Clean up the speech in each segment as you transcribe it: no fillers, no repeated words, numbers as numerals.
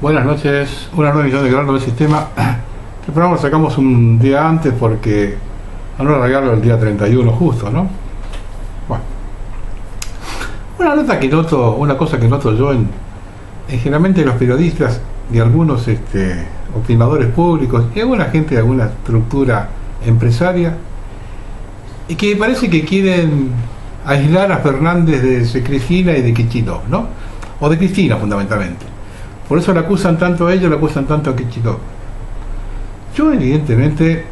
Buenas noches, una nueva emisión de Grano del Sistema. El programa lo sacamos un día antes porque a no alargarlo el día 31 justo, ¿no? Bueno, una cosa que noto yo generalmente los periodistas y algunos opinadores públicos y alguna gente de alguna estructura empresaria y que parece que quieren aislar a Fernández de Cristina y de Kicillof, ¿no? O de Cristina fundamentalmente. Por eso le acusan tanto a ellos, le acusan tanto a Kicillof. Yo evidentemente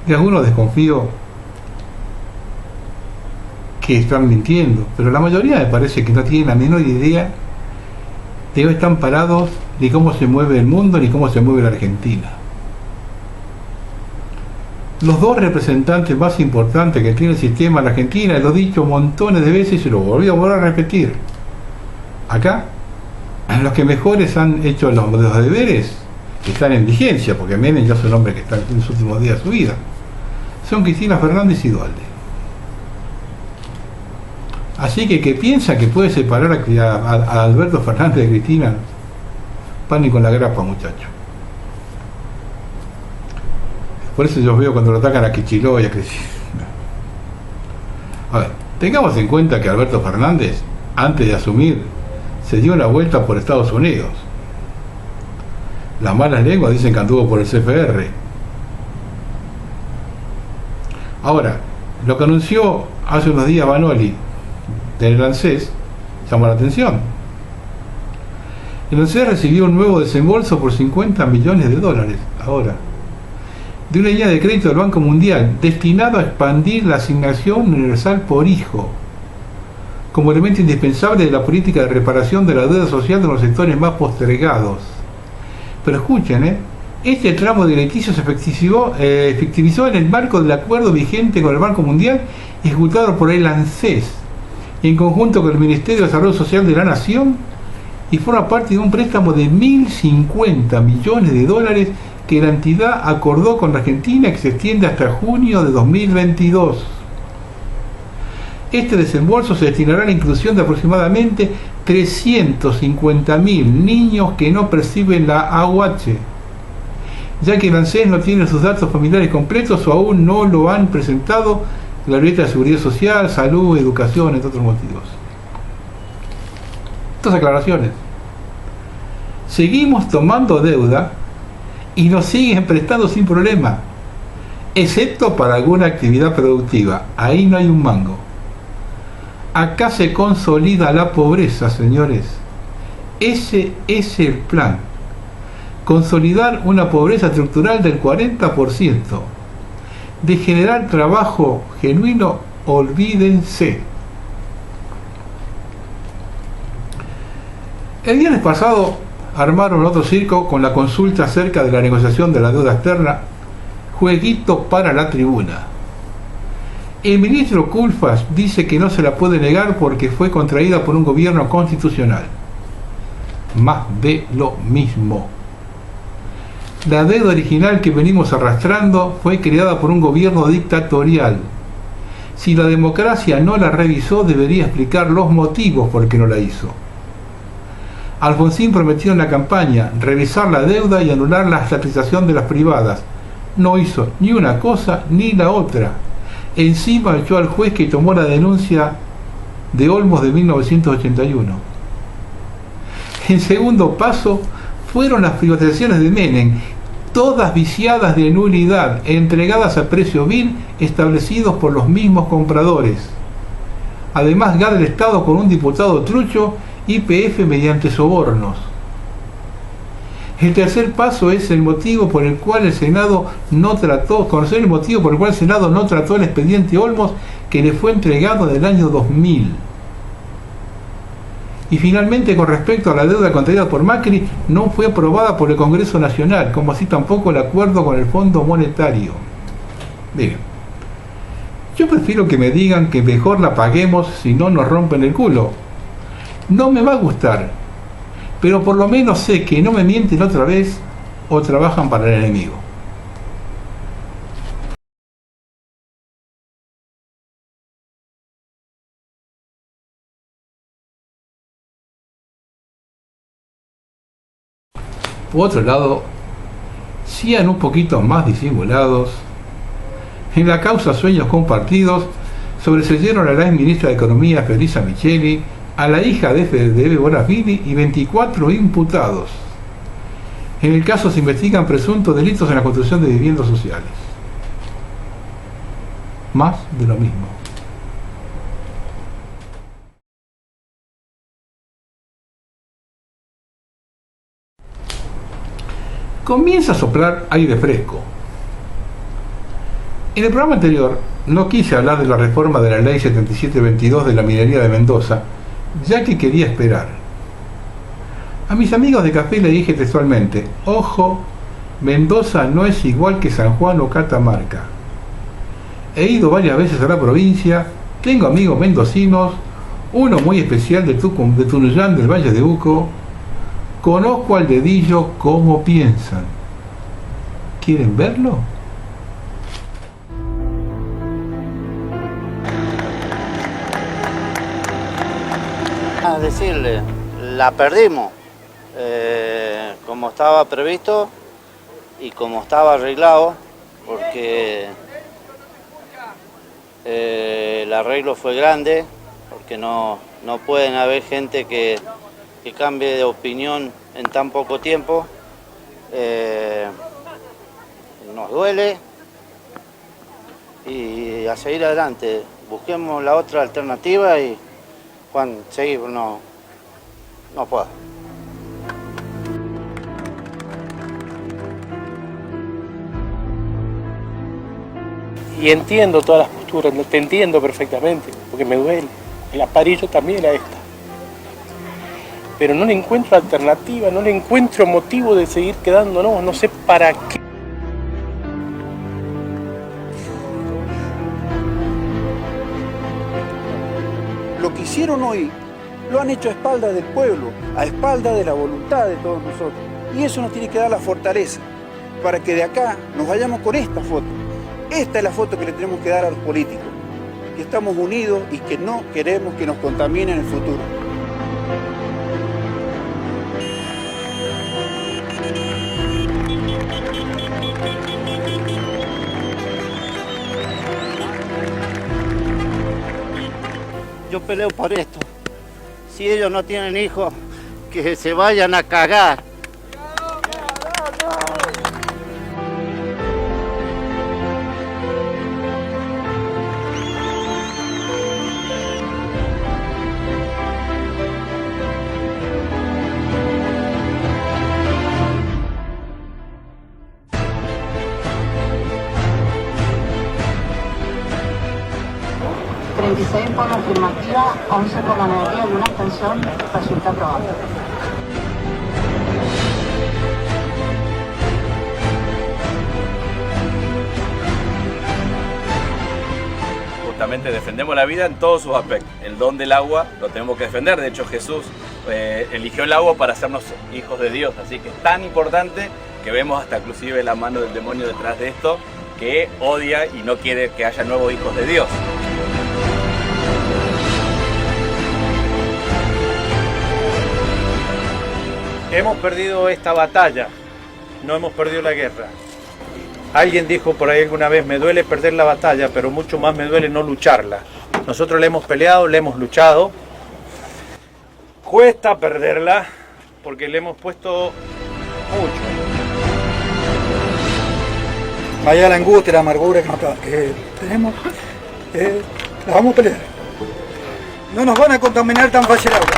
de algunos desconfío que están mintiendo, pero la mayoría me parece que no tienen la menor idea de dónde están parados, ni cómo se mueve el mundo, ni cómo se mueve la Argentina. Los dos representantes más importantes que tiene el sistema en la Argentina, lo he dicho montones de veces y se lo volví a volver a repetir. Acá, los que mejores han hecho los deberes, que están en vigencia, porque Menem ya es un hombre que está en los últimos días de su vida, son Cristina Fernández y Dualde. Así que piensa que puede separar a Alberto Fernández de Cristina, pan y con la grapa, muchacho. Por eso yo veo cuando lo atacan a Kicillof y a Cristina. A ver, tengamos en cuenta que Alberto Fernández, antes de asumir, se dio una vuelta por Estados Unidos. Las malas lenguas dicen que anduvo por el CFR. Ahora, lo que anunció hace unos días Banoli del ANSES llamó la atención. El ANSES recibió un nuevo desembolso por 50 millones de dólares ahora, de una línea de crédito del Banco Mundial destinado a expandir la asignación universal por hijo como elemento indispensable de la política de reparación de la deuda social de los sectores más postergados. Pero escuchen, este tramo de beneficios se efectivizó en el marco del acuerdo vigente con el Banco Mundial ejecutado por el ANSES en conjunto con el Ministerio de Desarrollo Social de la Nación y forma parte de un préstamo de 1.050 millones de dólares que la entidad acordó con la Argentina, que se extiende hasta junio de 2022. Este desembolso se destinará a la inclusión de aproximadamente 350.000 niños que no perciben la AUH, ya que el ANSES no tiene sus datos familiares completos o aún no lo han presentado la Secretaría de Seguridad Social, Salud, Educación, entre otros motivos. Estas aclaraciones. Seguimos tomando deuda y nos siguen prestando sin problema, excepto para alguna actividad productiva. Ahí no hay un mango. Acá se consolida la pobreza, señores. Ese es el plan. Consolidar una pobreza estructural del 40%. De generar trabajo genuino, olvídense. El viernes pasado armaron otro circo con la consulta acerca de la negociación de la deuda externa, jueguito para la tribuna. El ministro Culfas dice que no se la puede negar porque fue contraída por un gobierno constitucional. Más de lo mismo. La deuda original que venimos arrastrando fue creada por un gobierno dictatorial. Si la democracia no la revisó, debería explicar los motivos por qué no la hizo. Alfonsín prometió en la campaña revisar la deuda y anular la estatización de las privadas. No hizo ni una cosa ni la otra. Encima echó al juez que tomó la denuncia de Olmos de 1981. En segundo paso, fueron las privatizaciones de Menem, todas viciadas de nulidad, entregadas a precio vil establecidos por los mismos compradores. Además, gana el Estado con un diputado trucho, YPF mediante sobornos. El tercer paso es el motivo por el cual el Senado no trató, conocer el motivo por el cual el Senado no trató el expediente Olmos que le fue entregado en el año 2000. Y finalmente, con respecto a la deuda contraída por Macri, no fue aprobada por el Congreso Nacional, como así tampoco el acuerdo con el Fondo Monetario. Miren, yo prefiero que me digan que mejor la paguemos si no nos rompen el culo. No me va a gustar, pero por lo menos sé que no me mienten otra vez o trabajan para el enemigo. Por otro lado, sean un poquito más disimulados. En la causa Sueños Compartidos sobreseyeron a la ex ministra de Economía Felicia Micheli, a la hija de Fede Bonafini y 24 imputados. En el caso se investigan presuntos delitos en la construcción de viviendas sociales. Más de lo mismo. Comienza a soplar aire fresco. En el programa anterior no quise hablar de la reforma de la ley 7722 de la minería de Mendoza, ya que quería esperar. A mis amigos de café le dije textualmente: ojo, Mendoza no es igual que San Juan o Catamarca. He ido varias veces a la provincia, tengo amigos mendocinos, uno muy especial de Tunuyán, del Valle de Uco. Conozco al dedillo cómo piensan. ¿Quieren verlo? A decirle, la perdimos como estaba previsto y como estaba arreglado, porque el arreglo fue grande, porque no pueden haber gente que cambie de opinión en tan poco tiempo. Nos duele y a seguir adelante. Busquemos la otra alternativa y Juan, seguir no puedo. Y entiendo todas las posturas, te entiendo perfectamente, porque me duele. El aparillo también a esta. Pero no le encuentro alternativa, no le encuentro motivo de seguir quedándonos, no sé para qué. Lo que hicieron hoy lo han hecho a espaldas del pueblo, a espaldas de la voluntad de todos nosotros. Y eso nos tiene que dar la fortaleza para que de acá nos vayamos con esta foto. Esta es la foto que le tenemos que dar a los políticos, que estamos unidos y que no queremos que nos contaminen el futuro. Yo peleo por esto. Si ellos no tienen hijos, que se vayan a cagar. Por la afirmativa, 11 por la negativa y una abstención. Resulta aprobado. Justamente defendemos la vida en todos sus aspectos. El don del agua lo tenemos que defender. De hecho, Jesús eligió el agua para hacernos hijos de Dios. Así que es tan importante que vemos hasta inclusive la mano del demonio detrás de esto, que odia y no quiere que haya nuevos hijos de Dios. Hemos perdido esta batalla, no hemos perdido la guerra. Alguien dijo por ahí alguna vez: me duele perder la batalla, pero mucho más me duele no lucharla. Nosotros la hemos peleado, la hemos luchado. Cuesta perderla porque le hemos puesto mucho. Vaya la angustia, la amargura que tenemos, la vamos a pelear. No nos van a contaminar tan fácil el agua.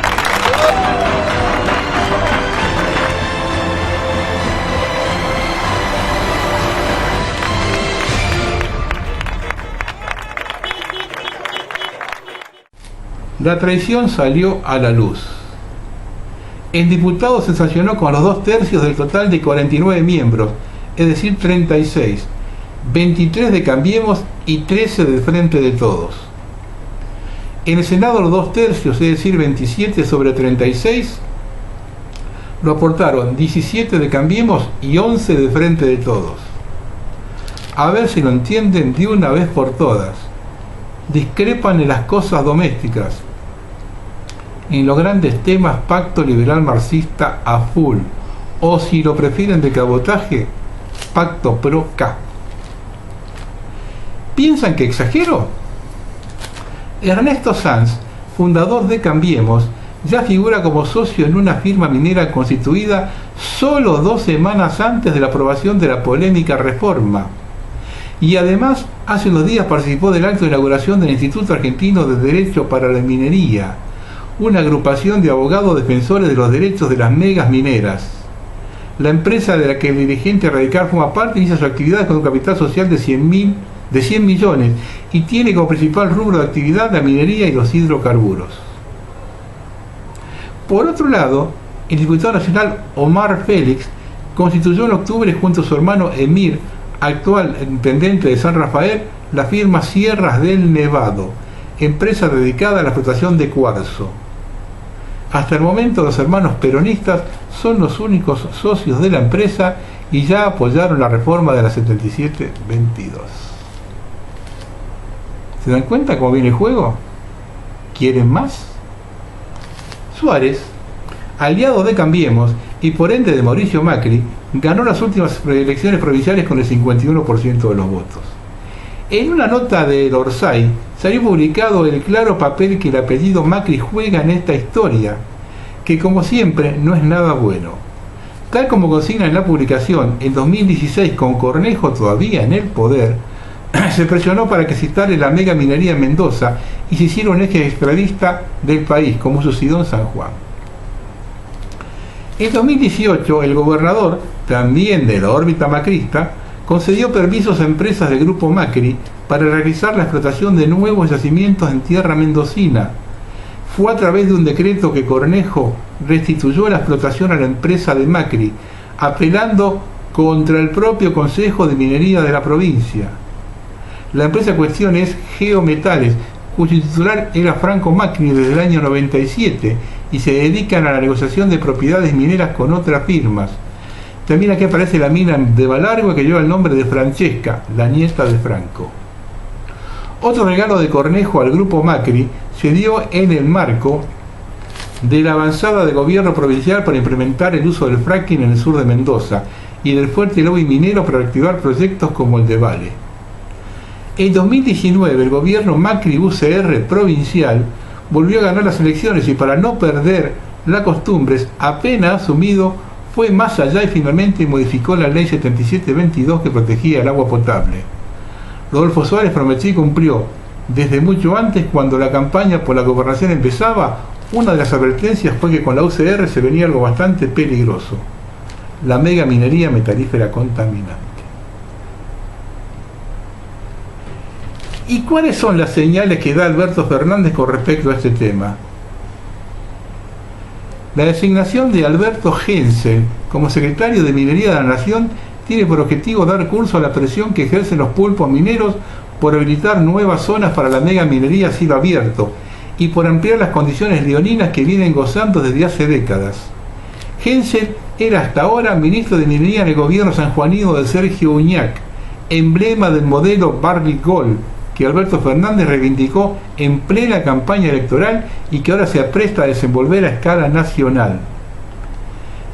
La traición salió a la luz. El diputado se sancionó con los 2/3 del total de 49 miembros, es decir, 36, 23 de Cambiemos y 13 del Frente de Todos. En el Senado los 2/3, es decir, 27 sobre 36, lo aportaron 17 de Cambiemos y 11 del Frente de Todos. A ver si lo entienden de una vez por todas. Discrepan en las cosas domésticas. En los grandes temas, pacto liberal marxista a full. o si lo prefieren de cabotaje, Pacto Pro-K. ¿Piensan que exagero? Ernesto Sanz, fundador de Cambiemos, ya figura como socio en una firma minera constituida solo 2 semanas antes de la aprobación de la polémica reforma. Y además, hace unos días participó del acto de inauguración del Instituto Argentino de Derecho para la Minería, una agrupación de abogados defensores de los derechos de las megas mineras. La empresa de la que el dirigente radical forma parte inicia su actividad con un capital social de 100 millones y tiene como principal rubro de actividad la minería y los hidrocarburos. Por otro lado, el diputado nacional Omar Félix constituyó en octubre junto a su hermano Emir, actual intendente de San Rafael, la firma Sierras del Nevado, empresa dedicada a la explotación de cuarzo. Hasta el momento los hermanos peronistas son los únicos socios de la empresa y ya apoyaron la reforma de la 7722. ¿Se dan cuenta cómo viene el juego? ¿Quieren más? Suárez, aliado de Cambiemos y por ende de Mauricio Macri, ganó las últimas elecciones provinciales con el 51% de los votos. En una nota del Orsay salió publicado el claro papel que el apellido Macri juega en esta historia, que como siempre no es nada bueno. Tal como consigna en la publicación, en 2016 con Cornejo todavía en el poder, se presionó para que se instale la mega minería en Mendoza y se hiciera un eje extradista del país, como sucedió en San Juan. En 2018, el gobernador, también de la órbita macrista, concedió permisos a empresas del Grupo Macri para realizar la explotación de nuevos yacimientos en tierra mendocina. Fue a través de un decreto que Cornejo restituyó la explotación a la empresa de Macri, apelando contra el propio Consejo de Minería de la provincia. La empresa en cuestión es Geometales, cuyo titular era Franco Macri desde el año 97 y se dedican a la negociación de propiedades mineras con otras firmas. También aquí aparece la mina de Balargo que lleva el nombre de Francesca, la nieta de Franco. Otro regalo de Cornejo al grupo Macri se dio en el marco de la avanzada del gobierno provincial para implementar el uso del fracking en el sur de Mendoza y del fuerte lobby minero para activar proyectos como el de Vale. En 2019 el gobierno Macri-UCR provincial volvió a ganar las elecciones y para no perder las costumbres apenas asumido fue más allá y finalmente modificó la ley 7722 que protegía el agua potable. Rodolfo Suárez prometió y cumplió. Desde mucho antes, cuando la campaña por la gobernación empezaba, una de las advertencias fue que con la UCR se venía algo bastante peligroso: la mega minería metalífera contaminante. ¿Y cuáles son las señales que da Alberto Fernández con respecto a este tema? La designación de Alberto Hensel como secretario de Minería de la Nación tiene por objetivo dar curso a la presión que ejercen los pulpos mineros por habilitar nuevas zonas para la mega minería a cielo abierto y por ampliar las condiciones leoninas que vienen gozando desde hace décadas. Hensel era hasta ahora ministro de Minería en el gobierno sanjuanino de Sergio Uñac, emblema del modelo Barrick Gold, que Alberto Fernández reivindicó en plena campaña electoral y que ahora se apresta a desenvolver a escala nacional.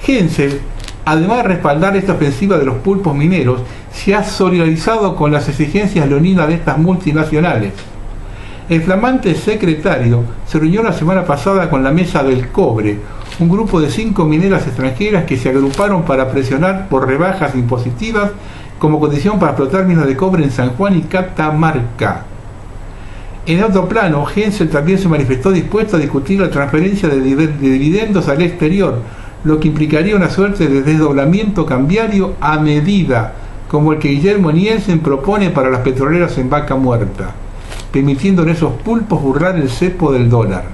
Hensel, además de respaldar esta ofensiva de los pulpos mineros, se ha solidarizado con las exigencias leoninas de estas multinacionales. El flamante secretario se reunió la semana pasada con la Mesa del Cobre, un grupo de 5 mineras extranjeras que se agruparon para presionar por rebajas impositivas como condición para explotar minas de cobre en San Juan y Catamarca. En otro plano, Hensel también se manifestó dispuesto a discutir la transferencia de dividendos al exterior, lo que implicaría una suerte de desdoblamiento cambiario a medida, como el que Guillermo Nielsen propone para las petroleras en Vaca Muerta, permitiendo en esos pulpos burlar el cepo del dólar.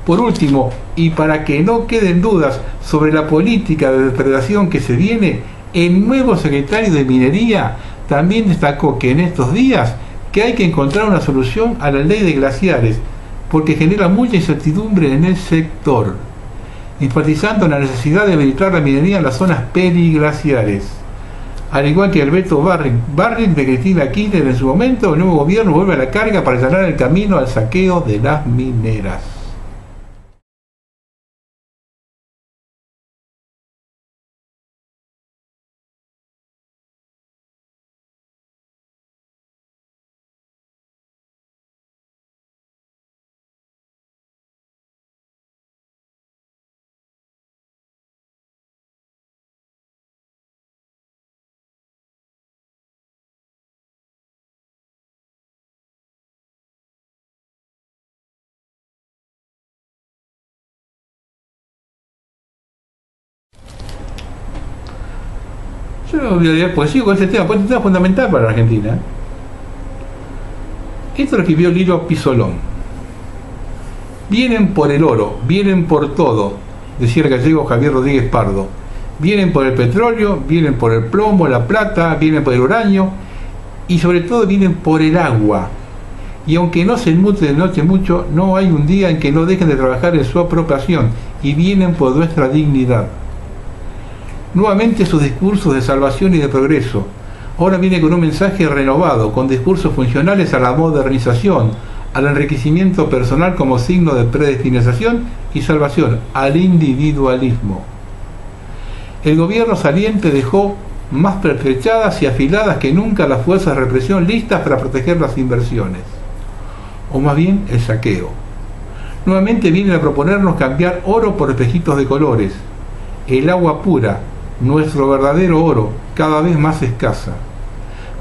Por último, y para que no queden dudas sobre la política de depredación que se viene, el nuevo secretario de Minería también destacó que en estos días que hay que encontrar una solución a la ley de glaciares, porque genera mucha incertidumbre en el sector, enfatizando la necesidad de habilitar la minería en las zonas periglaciares. Al igual que Alberto Barrick de Cristina Kirchner en su momento, el nuevo gobierno vuelve a la carga para allanar el camino al saqueo de las mineras. Pues sigo con ese tema, porque este tema es fundamental para la Argentina. Esto lo escribió Lilo Pizzolón. Vienen por el oro, vienen por todo, decía el gallego Javier Rodríguez Pardo. Vienen por el petróleo, vienen por el plomo, la plata, vienen por el uranio y sobre todo vienen por el agua. Y aunque no se mute de noche mucho, no hay un día en que no dejen de trabajar en su apropiación y vienen por nuestra dignidad. Nuevamente sus discursos de salvación y de progreso. Ahora viene con un mensaje renovado, con discursos funcionales a la modernización, al enriquecimiento personal como signo de predestinación y salvación, al individualismo. El gobierno saliente dejó más pertrechadas y afiladas que nunca las fuerzas de represión listas para proteger las inversiones, o más bien el saqueo. Nuevamente vienen a proponernos cambiar oro por espejitos de colores, el agua pura, nuestro verdadero oro, cada vez más escasa.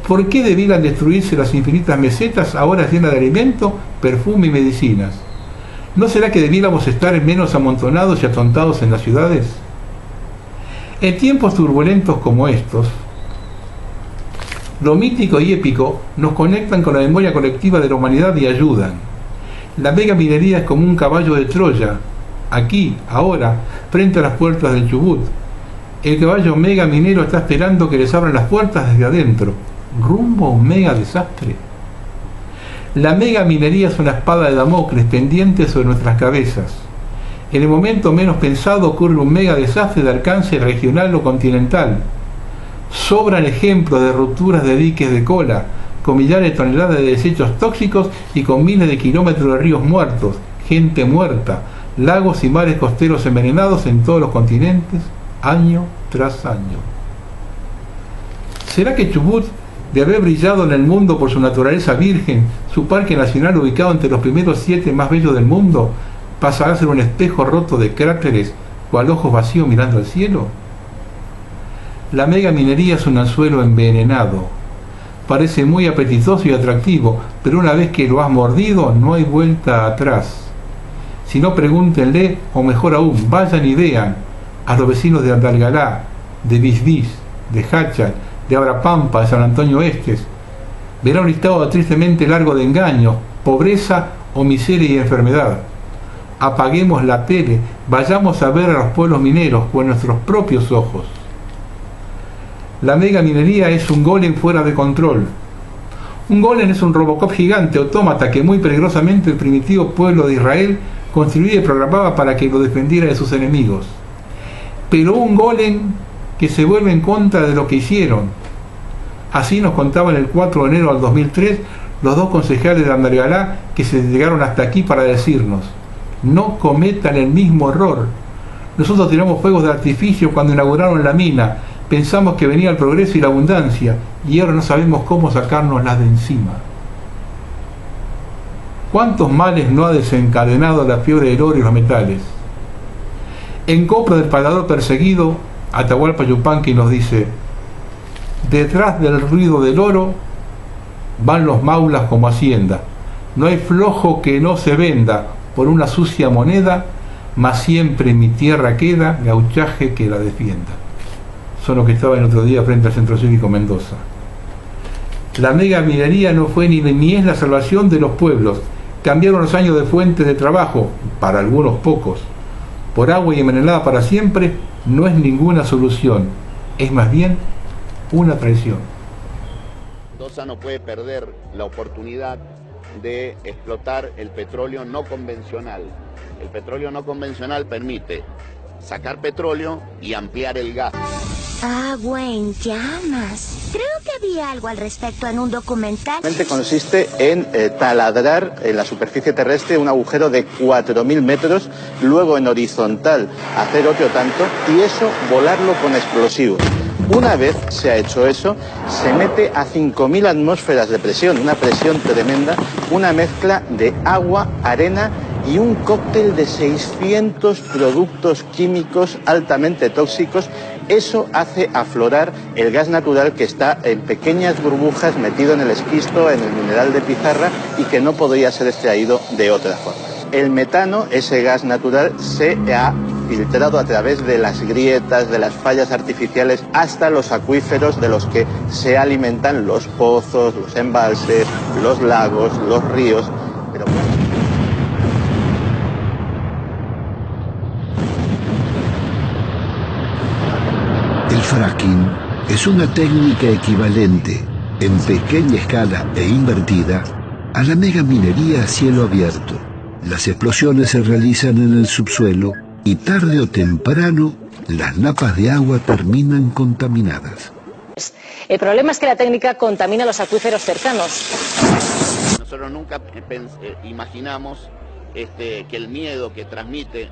¿Por qué debieran destruirse las infinitas mesetas ahora llenas de alimento, perfume y medicinas? ¿No será que debiéramos estar menos amontonados y atontados en las ciudades? En tiempos turbulentos como estos, lo mítico y épico nos conectan con la memoria colectiva de la humanidad y ayudan. La mega minería es como un caballo de Troya, aquí, ahora, frente a las puertas del Chubut. El caballo mega minero está esperando que les abran las puertas desde adentro, rumbo a un mega desastre. La mega minería es una espada de Damocles pendiente sobre nuestras cabezas. En el momento menos pensado ocurre un mega desastre de alcance regional o continental. Sobran ejemplos de rupturas de diques de cola, con millares de toneladas de desechos tóxicos y con miles de kilómetros de ríos muertos, gente muerta, lagos y mares costeros envenenados en todos los continentes, año tras año. ¿Será que Chubut, de haber brillado en el mundo por su naturaleza virgen, su parque nacional ubicado entre los primeros 7 más bellos del mundo, pasará a ser un espejo roto de cráteres, cual ojos vacíos mirando al cielo? La mega minería es un anzuelo envenenado. Parece muy apetitoso y atractivo, pero una vez que lo has mordido no hay vuelta atrás. Si no, pregúntenle, o mejor aún, vayan y vean a los vecinos de Andalgalá, de Bisbis, de Hachal, de Abrapampa, de San Antonio Estes. Verá un listado tristemente largo de engaños, pobreza o miseria y enfermedad. Apaguemos la tele, vayamos a ver a los pueblos mineros con nuestros propios ojos. La mega minería es un golem fuera de control. Un golem es un Robocop gigante autómata que muy peligrosamente el primitivo pueblo de Israel construía y programaba para que lo defendiera de sus enemigos. Pero un golem que se vuelve en contra de lo que hicieron. Así nos contaban el 4 de enero del 2003 los 2 concejales de Andalgalá que se llegaron hasta aquí para decirnos: no cometan el mismo error. Nosotros tiramos fuegos de artificio cuando inauguraron la mina, pensamos que venía el progreso y la abundancia, y ahora no sabemos cómo sacárnoslas de encima. ¿Cuántos males no ha desencadenado la fiebre del oro y los metales? En Copra del Palador Perseguido, Atahualpa Yupanqui nos dice: detrás del ruido del oro van los maulas como hacienda. No hay flojo que no se venda por una sucia moneda, mas siempre en mi tierra queda gauchaje que la defienda. Son los que estaban el otro día frente al Centro Cívico Mendoza. La mega minería no fue ni es la salvación de los pueblos. Cambiaron los años de fuentes de trabajo, para algunos pocos, por agua y envenenada para siempre, no es ninguna solución. Es más bien una traición. Mendoza no puede perder la oportunidad de explotar el petróleo no convencional. El petróleo no convencional permite sacar petróleo y ampliar el gas. Agua en llamas. Creo que había algo al respecto en un documental. Consiste en taladrar en la superficie terrestre un agujero de 4.000 metros, luego en horizontal hacer otro tanto y eso volarlo con explosivos. Una vez se ha hecho eso, se mete a 5.000 atmósferas de presión, una presión tremenda, una mezcla de agua, arena y un cóctel de 600 productos químicos altamente tóxicos. Eso hace aflorar el gas natural que está en pequeñas burbujas metido en el esquisto, en el mineral de pizarra y que no podría ser extraído de otra forma. El metano, ese gas natural, se ha filtrado a través de las grietas, de las fallas artificiales, hasta los acuíferos de los que se alimentan los pozos, los embalses, los lagos, los ríos. Pero... El fracking es una técnica equivalente, en pequeña escala e invertida, a la megaminería a cielo abierto. Las explosiones se realizan en el subsuelo y tarde o temprano las napas de agua terminan contaminadas. El problema es que la técnica contamina los acuíferos cercanos. Nosotros nunca imaginamos que el miedo que transmite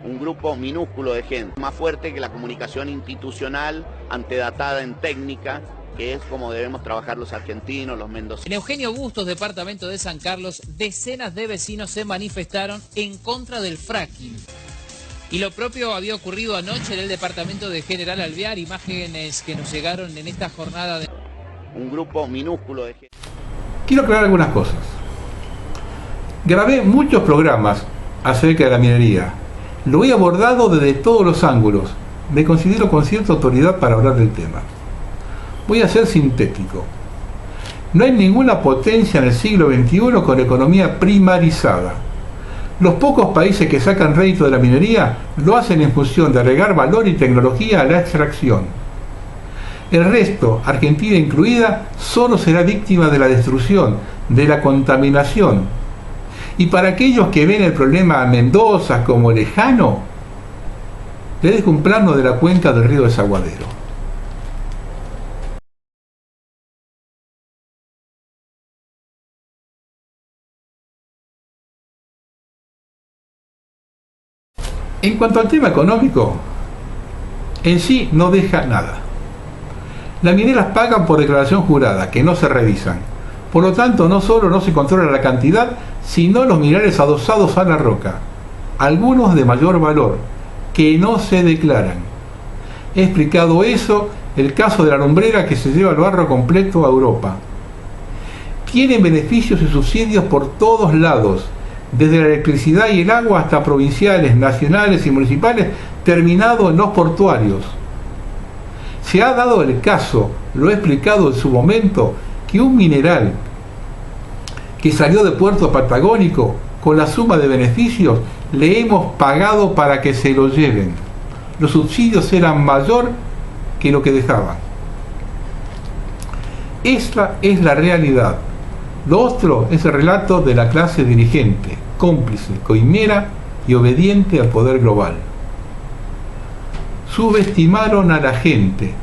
un grupo minúsculo de gente, más fuerte que la comunicación institucional antedatada en técnica, que es como debemos trabajar los argentinos, los mendocinos. En Eugenio Bustos, departamento de San Carlos, decenas de vecinos se manifestaron en contra del fracking. Y lo propio había ocurrido anoche en el departamento de General Alvear, imágenes que nos llegaron en esta jornada de... Un grupo minúsculo de gente. Quiero aclarar algunas cosas. Grabé muchos programas acerca de la minería. Lo he abordado desde todos los ángulos. Me considero con cierta autoridad para hablar del tema. Voy a ser sintético. No hay ninguna potencia en el siglo XXI con economía primarizada. Los pocos países que sacan rédito de la minería lo hacen en función de agregar valor y tecnología a la extracción. El resto, Argentina incluida, solo será víctima de la destrucción, de la contaminación. Y para aquellos que ven el problema a Mendoza como lejano, les dejo un plano de la cuenca del río Desaguadero. En cuanto al tema económico, en sí no deja nada. Las mineras pagan por declaración jurada, que no se revisan. Por lo tanto, no solo no se controla la cantidad, sino los minerales adosados a la roca, algunos de mayor valor, que no se declaran. He explicado eso, el caso de la lumbrera que se lleva el barro completo a Europa. Tienen beneficios y subsidios por todos lados, desde la electricidad y el agua hasta provinciales, nacionales y municipales, terminado en los portuarios. Se ha dado el caso, lo he explicado en su momento, que un mineral que salió de Puerto Patagónico, con la suma de beneficios, le hemos pagado para que se lo lleven. Los subsidios eran mayor que lo que dejaban. Esta es la realidad. Lo otro es el relato de la clase dirigente, cómplice, coimera y obediente al poder global. Subestimaron a la gente.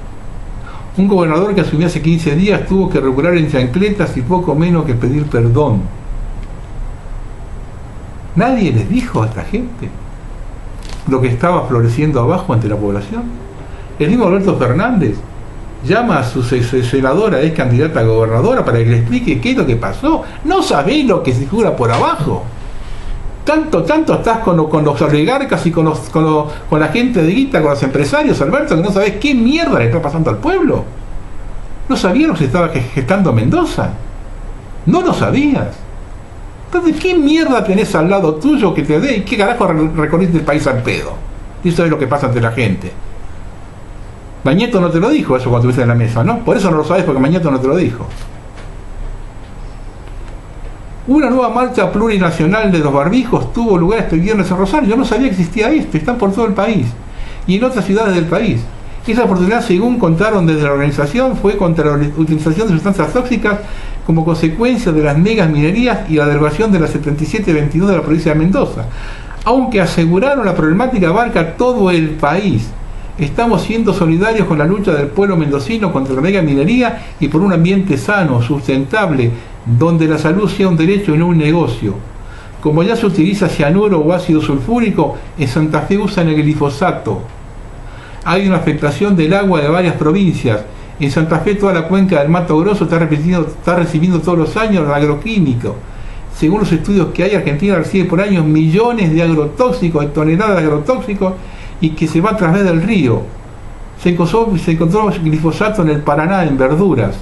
Un gobernador que asumió hace 15 días tuvo que recular en chancletas y poco menos que pedir perdón. Nadie les dijo a esta gente lo que estaba floreciendo abajo ante la población. El mismo Alberto Fernández llama a su senadora, es candidata a gobernadora, para que le explique qué es lo que pasó. No sabés lo que se jura por abajo. Tanto estás con los oligarcas y con la gente de guita, con los empresarios, Alberto, que no sabés qué mierda le está pasando al pueblo. No sabías lo que se estaba gestando Mendoza. No lo sabías. Entonces, ¿qué mierda tenés al lado tuyo que te dé? ¿Y qué carajo recorriste el país al pedo? Y eso es lo que pasa ante la gente. Mañeto no te lo dijo eso cuando estuviste en la mesa, ¿no? Por eso no lo sabés, porque Mañeto no te lo dijo. Una nueva marcha plurinacional de los barbijos tuvo lugar este viernes en Rosario. Yo no sabía que existía esto, están por todo el país y en otras ciudades del país. Esa oportunidad, según contaron desde la organización, fue contra la utilización de sustancias tóxicas como consecuencia de las megas minerías y la derogación de la 7722 de la provincia de Mendoza. Aunque aseguraron la problemática abarca todo el país. Estamos siendo solidarios con la lucha del pueblo mendocino contra la mega minería y por un ambiente sano, sustentable, donde la salud sea un derecho y no un negocio. Como ya se utiliza cianuro o ácido sulfúrico, en Santa Fe usan el glifosato. Hay una afectación del agua de varias provincias. En Santa Fe toda la cuenca del Mato Grosso está recibiendo todos los años el agroquímico. Según los estudios que hay, Argentina recibe por año millones de agrotóxicos, de toneladas de agrotóxicos, y que se va a través del río. Se encontró glifosato en el Paraná, en verduras.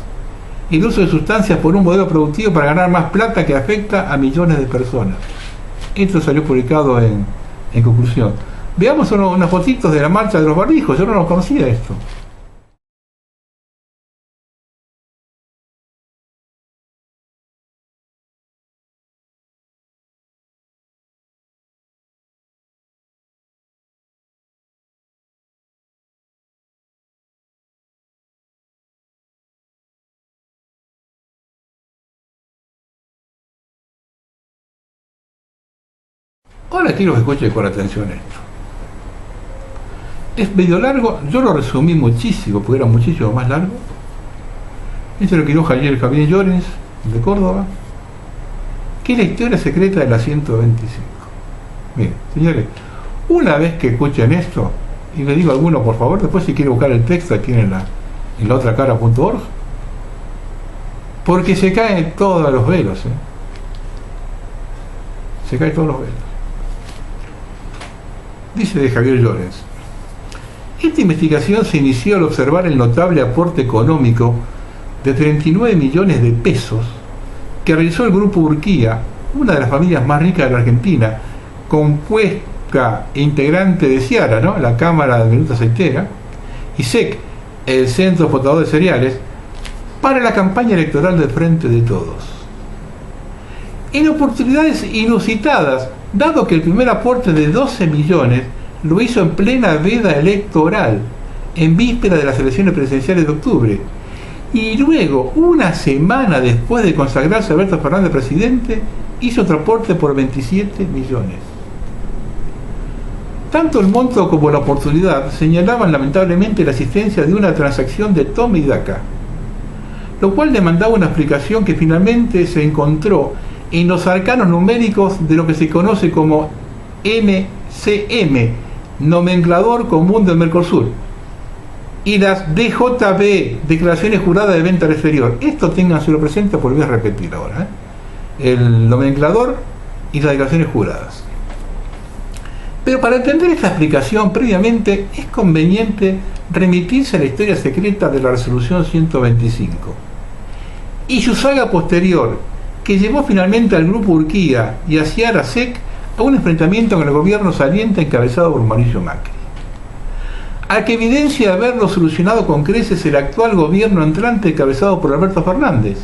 El uso de sustancias por un modelo productivo para ganar más plata que afecta a millones de personas. Esto salió publicado en conclusión. Veamos unas fotitos de la marcha de los barbijos, yo no lo conocía esto. Ahora quiero que escuchen con atención esto. Es medio largo, yo lo resumí muchísimo, porque era muchísimo más largo. Esto lo quiero Javier Llorens, de Córdoba, que es la historia secreta de la 125. Miren, señores, una vez que escuchen esto, y le digo a alguno, por favor, después si quiere buscar el texto aquí en la otra cara.org, porque se caen todos los velos, se caen todos los velos. Dice de Javier Llorens: esta investigación se inició al observar el notable aporte económico de 39 millones de pesos que realizó el Grupo Urquía, una de las familias más ricas de la Argentina, compuesta e integrante de Ciara, ¿no?, la Cámara de Minuta Aceitera, y SEC, el Centro Exportador de Cereales, para la campaña electoral del Frente de Todos. En oportunidades inusitadas, dado que el primer aporte de 12 millones lo hizo en plena veda electoral, en víspera de las elecciones presidenciales de octubre, y luego, una semana después de consagrarse Alberto Fernández presidente, hizo otro aporte por 27 millones. Tanto el monto como la oportunidad señalaban lamentablemente la existencia de una transacción de toma y daca, lo cual demandaba una explicación que finalmente se encontró en los arcanos numéricos de lo que se conoce como NCM, nomenclador común del Mercosur, y las DJB, declaraciones juradas de venta al exterior. Esto ténganselo presente, porque voy a repetir ahora, el nomenclador y las declaraciones juradas. Pero para entender esta explicación previamente es conveniente remitirse a la historia secreta de la resolución 125 y su saga posterior, que llevó finalmente al Grupo Urquía y a Ciara SEC a un enfrentamiento con el gobierno saliente encabezado por Mauricio Macri, al que evidencia haberlo solucionado con creces el actual gobierno entrante encabezado por Alberto Fernández,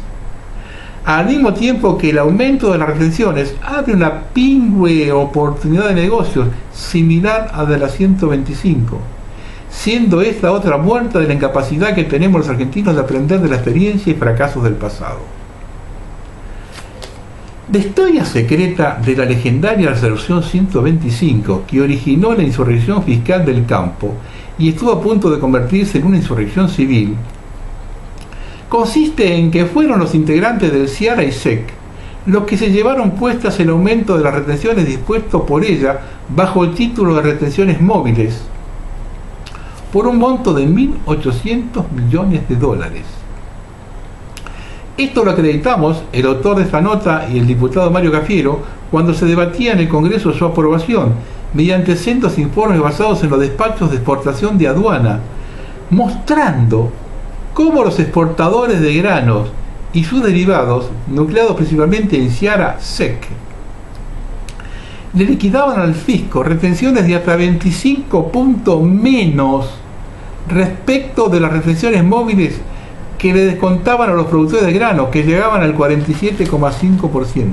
al mismo tiempo que el aumento de las retenciones abre una pingüe oportunidad de negocios similar a de la 125, siendo esta otra muestra de la incapacidad que tenemos los argentinos de aprender de la experiencia y fracasos del pasado. La historia secreta de la legendaria resolución 125, que originó la insurrección fiscal del campo y estuvo a punto de convertirse en una insurrección civil, consiste en que fueron los integrantes del Ciara y SEC los que se llevaron puestas el aumento de las retenciones dispuesto por ella bajo el título de retenciones móviles, por un monto de 1.800 millones de dólares. Esto lo acreditamos el autor de esta nota y el diputado Mario Cafiero cuando se debatía en el Congreso su aprobación, mediante sendos informes basados en los despachos de exportación de aduana, mostrando cómo los exportadores de granos y sus derivados, nucleados principalmente en Ciara SEC, le liquidaban al fisco retenciones de hasta 25 puntos menos respecto de las retenciones móviles que le descontaban a los productores de grano, que llegaban al 47,5%.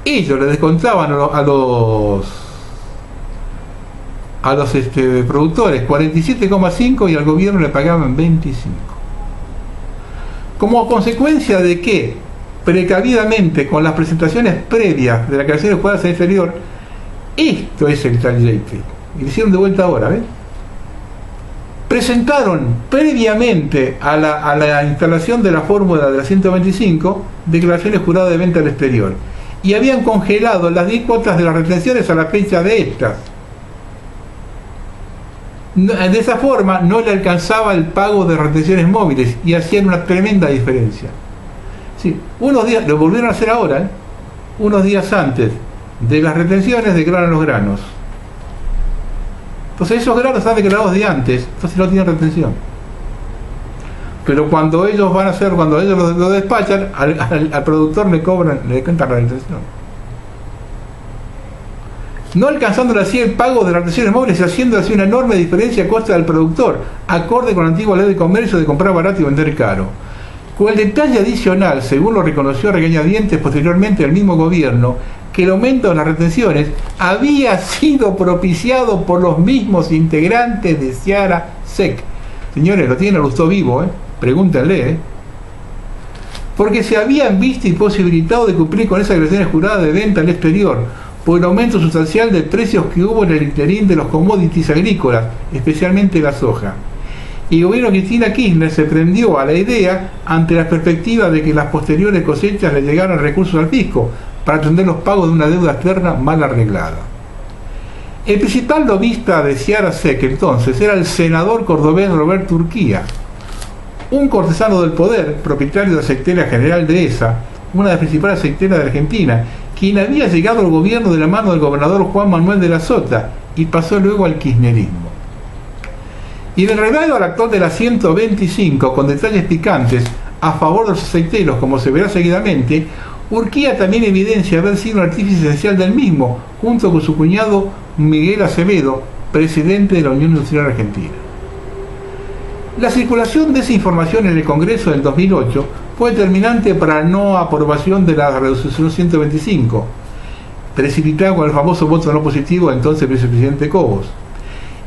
Ellos le descontaban a los productores 47,5% y al gobierno le pagaban 25%. Como consecuencia de que, precavidamente, con las presentaciones previas de la creación de jugadas en el exterior, esto es el tal JP, y le hicieron de vuelta ahora, ¿ves? Presentaron previamente a la instalación de la fórmula de la 125 declaraciones juradas de venta al exterior y habían congelado las alícuotas de las retenciones a la fecha de estas. De esa forma no le alcanzaba el pago de retenciones móviles y hacían una tremenda diferencia. Sí, unos días, lo volvieron a hacer ahora, unos días antes de las retenciones declaran los granos. Entonces esos granos están declarados de antes, entonces no tienen retención. Pero cuando ellos lo despachan, al productor le cuentan la retención. no alcanzándole así el pago de las retenciones móviles y haciendo así una enorme diferencia a costa del productor, acorde con la antigua ley de comercio de comprar barato y vender caro. Con el detalle adicional, según lo reconoció a regañadientes posteriormente el mismo gobierno, que el aumento de las retenciones había sido propiciado por los mismos integrantes de Ciara SEC. Señores, lo tienen a Lustó vivo, pregúntenle, porque se habían visto imposibilitados de cumplir con esas agresiones juradas de venta al exterior, por el aumento sustancial de precios que hubo en el interín de los commodities agrícolas, especialmente la soja. Y el gobierno de Cristina Kirchner se prendió a la idea ante la perspectiva de que las posteriores cosechas le llegaran recursos al fisco para atender los pagos de una deuda externa mal arreglada. El principal lobista de Ciara SEC entonces era el senador cordobés Roberto Urquía, un cortesano del poder, propietario de la aceitera general de ESA, una de las principales aceiteras de Argentina, quien había llegado al gobierno de la mano del gobernador Juan Manuel de la Sota y pasó luego al kirchnerismo. Y en el remedio al actor de la 125, con detalles picantes a favor de los aceiteros, como se verá seguidamente, Urquía también evidencia haber sido un artífice esencial del mismo, junto con su cuñado Miguel Acevedo, presidente de la Unión Industrial Argentina. La circulación de esa información en el Congreso del 2008 fue determinante para la no aprobación de la resolución 125, precipitada con el famoso voto no positivo del entonces vicepresidente Cobos,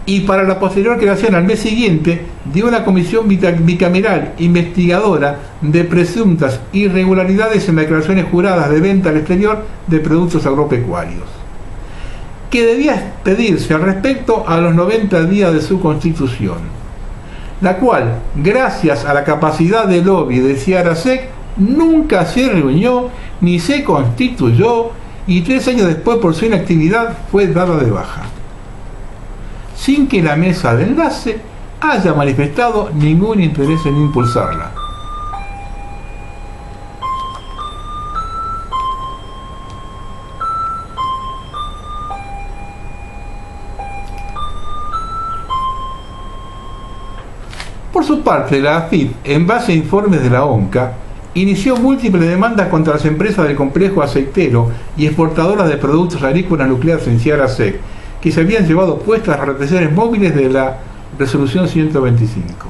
y para la posterior creación al mes siguiente de una comisión bicameral investigadora de presuntas irregularidades en las declaraciones juradas de venta al exterior de productos agropecuarios, que debía pedirse al respecto a los 90 días de su constitución, la cual, gracias a la capacidad de lobby de Ciara SEC, nunca se reunió ni se constituyó y 3 años después, por su inactividad, fue dada de baja, sin que la mesa de enlace haya manifestado ningún interés en impulsarla. Por su parte, la AFIP, en base a informes de la ONCA, inició múltiples demandas contra las empresas del complejo aceitero y exportadoras de productos agrícolas nucleares en Ciara SEC, que se habían llevado puestas las retenciones móviles de la resolución 125.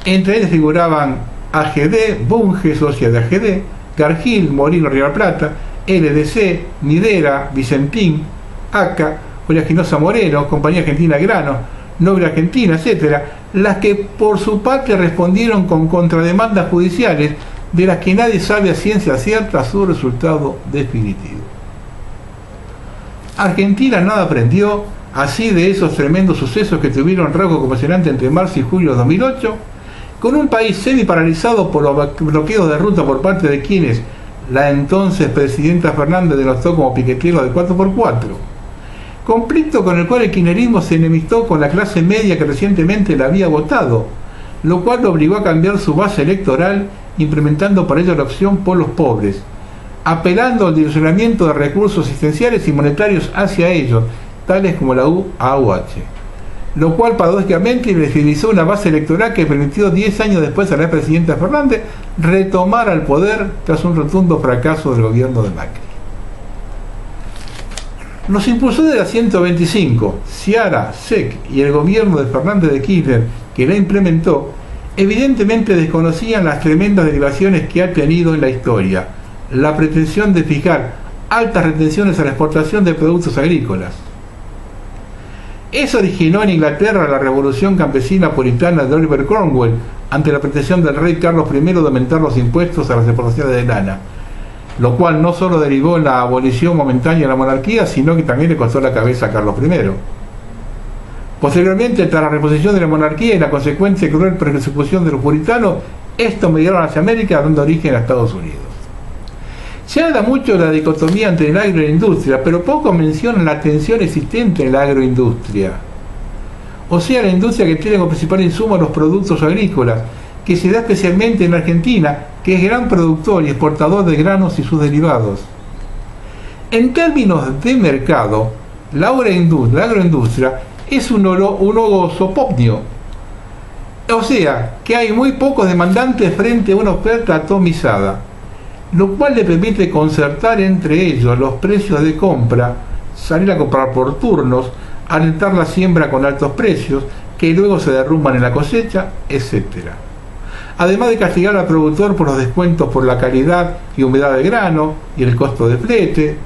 Entre ellas figuraban AGD, Bunge, socia de AGD, Cargill, Molino Río Plata, LDC, Nidera, Vicentín, ACA, Oleaginosa Moreno, Compañía Argentina Granos, Noble Argentina, etc., las que por su parte respondieron con contrademandas judiciales de las que nadie sabe a ciencia cierta su resultado definitivo. Argentina nada aprendió así de esos tremendos sucesos que tuvieron rasgo conmocionante entre marzo y julio de 2008, con un país semi-paralizado por los bloqueos de ruta por parte de quienes la entonces presidenta Fernández denostó como piqueteros de 4x4, conflicto con el cual el kirchnerismo se enemistó con la clase media que recientemente la había votado, lo cual lo obligó a cambiar su base electoral, implementando para ello la opción por los pobres, apelando al direccionamiento de recursos asistenciales y monetarios hacia ellos, tales como la UAH, lo cual paradójicamente visibilizó una base electoral que permitió 10 años después a la presidenta Fernández retomar al poder tras un rotundo fracaso del gobierno de Macri. Los impulsores de la 125, Ciara, SEC y el gobierno de Fernández de Kirchner que la implementó, evidentemente desconocían las tremendas derivaciones que ha tenido en la historia la pretensión de fijar altas retenciones a la exportación de productos agrícolas. Eso originó en Inglaterra la revolución campesina puritana de Oliver Cromwell ante la pretensión del rey Carlos I de aumentar los impuestos a las exportaciones de lana, lo cual no solo derivó en la abolición momentánea de la monarquía, sino que también le costó la cabeza a Carlos I. Posteriormente, tras la reposición de la monarquía y la consecuente y cruel persecución de los puritanos, estos migraron hacia América, dando origen a Estados Unidos. Se habla mucho de la dicotomía entre el agro y la industria, pero poco mencionan la tensión existente en la agroindustria. O sea, la industria que tiene como principal insumo los productos agrícolas, que se da especialmente en Argentina, que es gran productor y exportador de granos y sus derivados. En términos de mercado, la agroindustria es un oligopolio, o sea, que hay muy pocos demandantes frente a una oferta atomizada, lo cual le permite concertar entre ellos los precios de compra salir a comprar por turnos, alentar la siembra con altos precios, que luego se derrumban en la cosecha, etc. Además de castigar al productor por los descuentos por la calidad y humedad del grano y el costo de flete,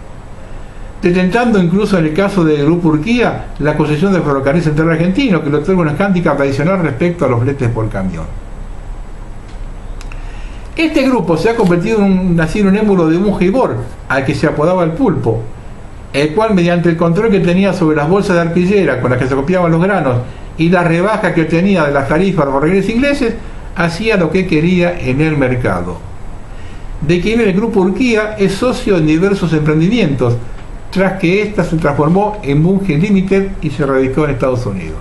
detentando incluso en el caso del Grupo Urquía la concesión del Ferrocarril Central Argentino, que le otorga un hándicap adicional respecto a los fletes por camión. Este grupo se ha convertido en un émulo de un Gibor, al que se apodaba el Pulpo, el cual, mediante el control que tenía sobre las bolsas de arpillera con las que se copiaban los granos y la rebaja que obtenía de las tarifas de los ferrocarriles ingleses, hacía lo que quería en el mercado. De quien el Grupo Urquía es socio en diversos emprendimientos, tras que ésta se transformó en Bunge Limited y se radicó en Estados Unidos.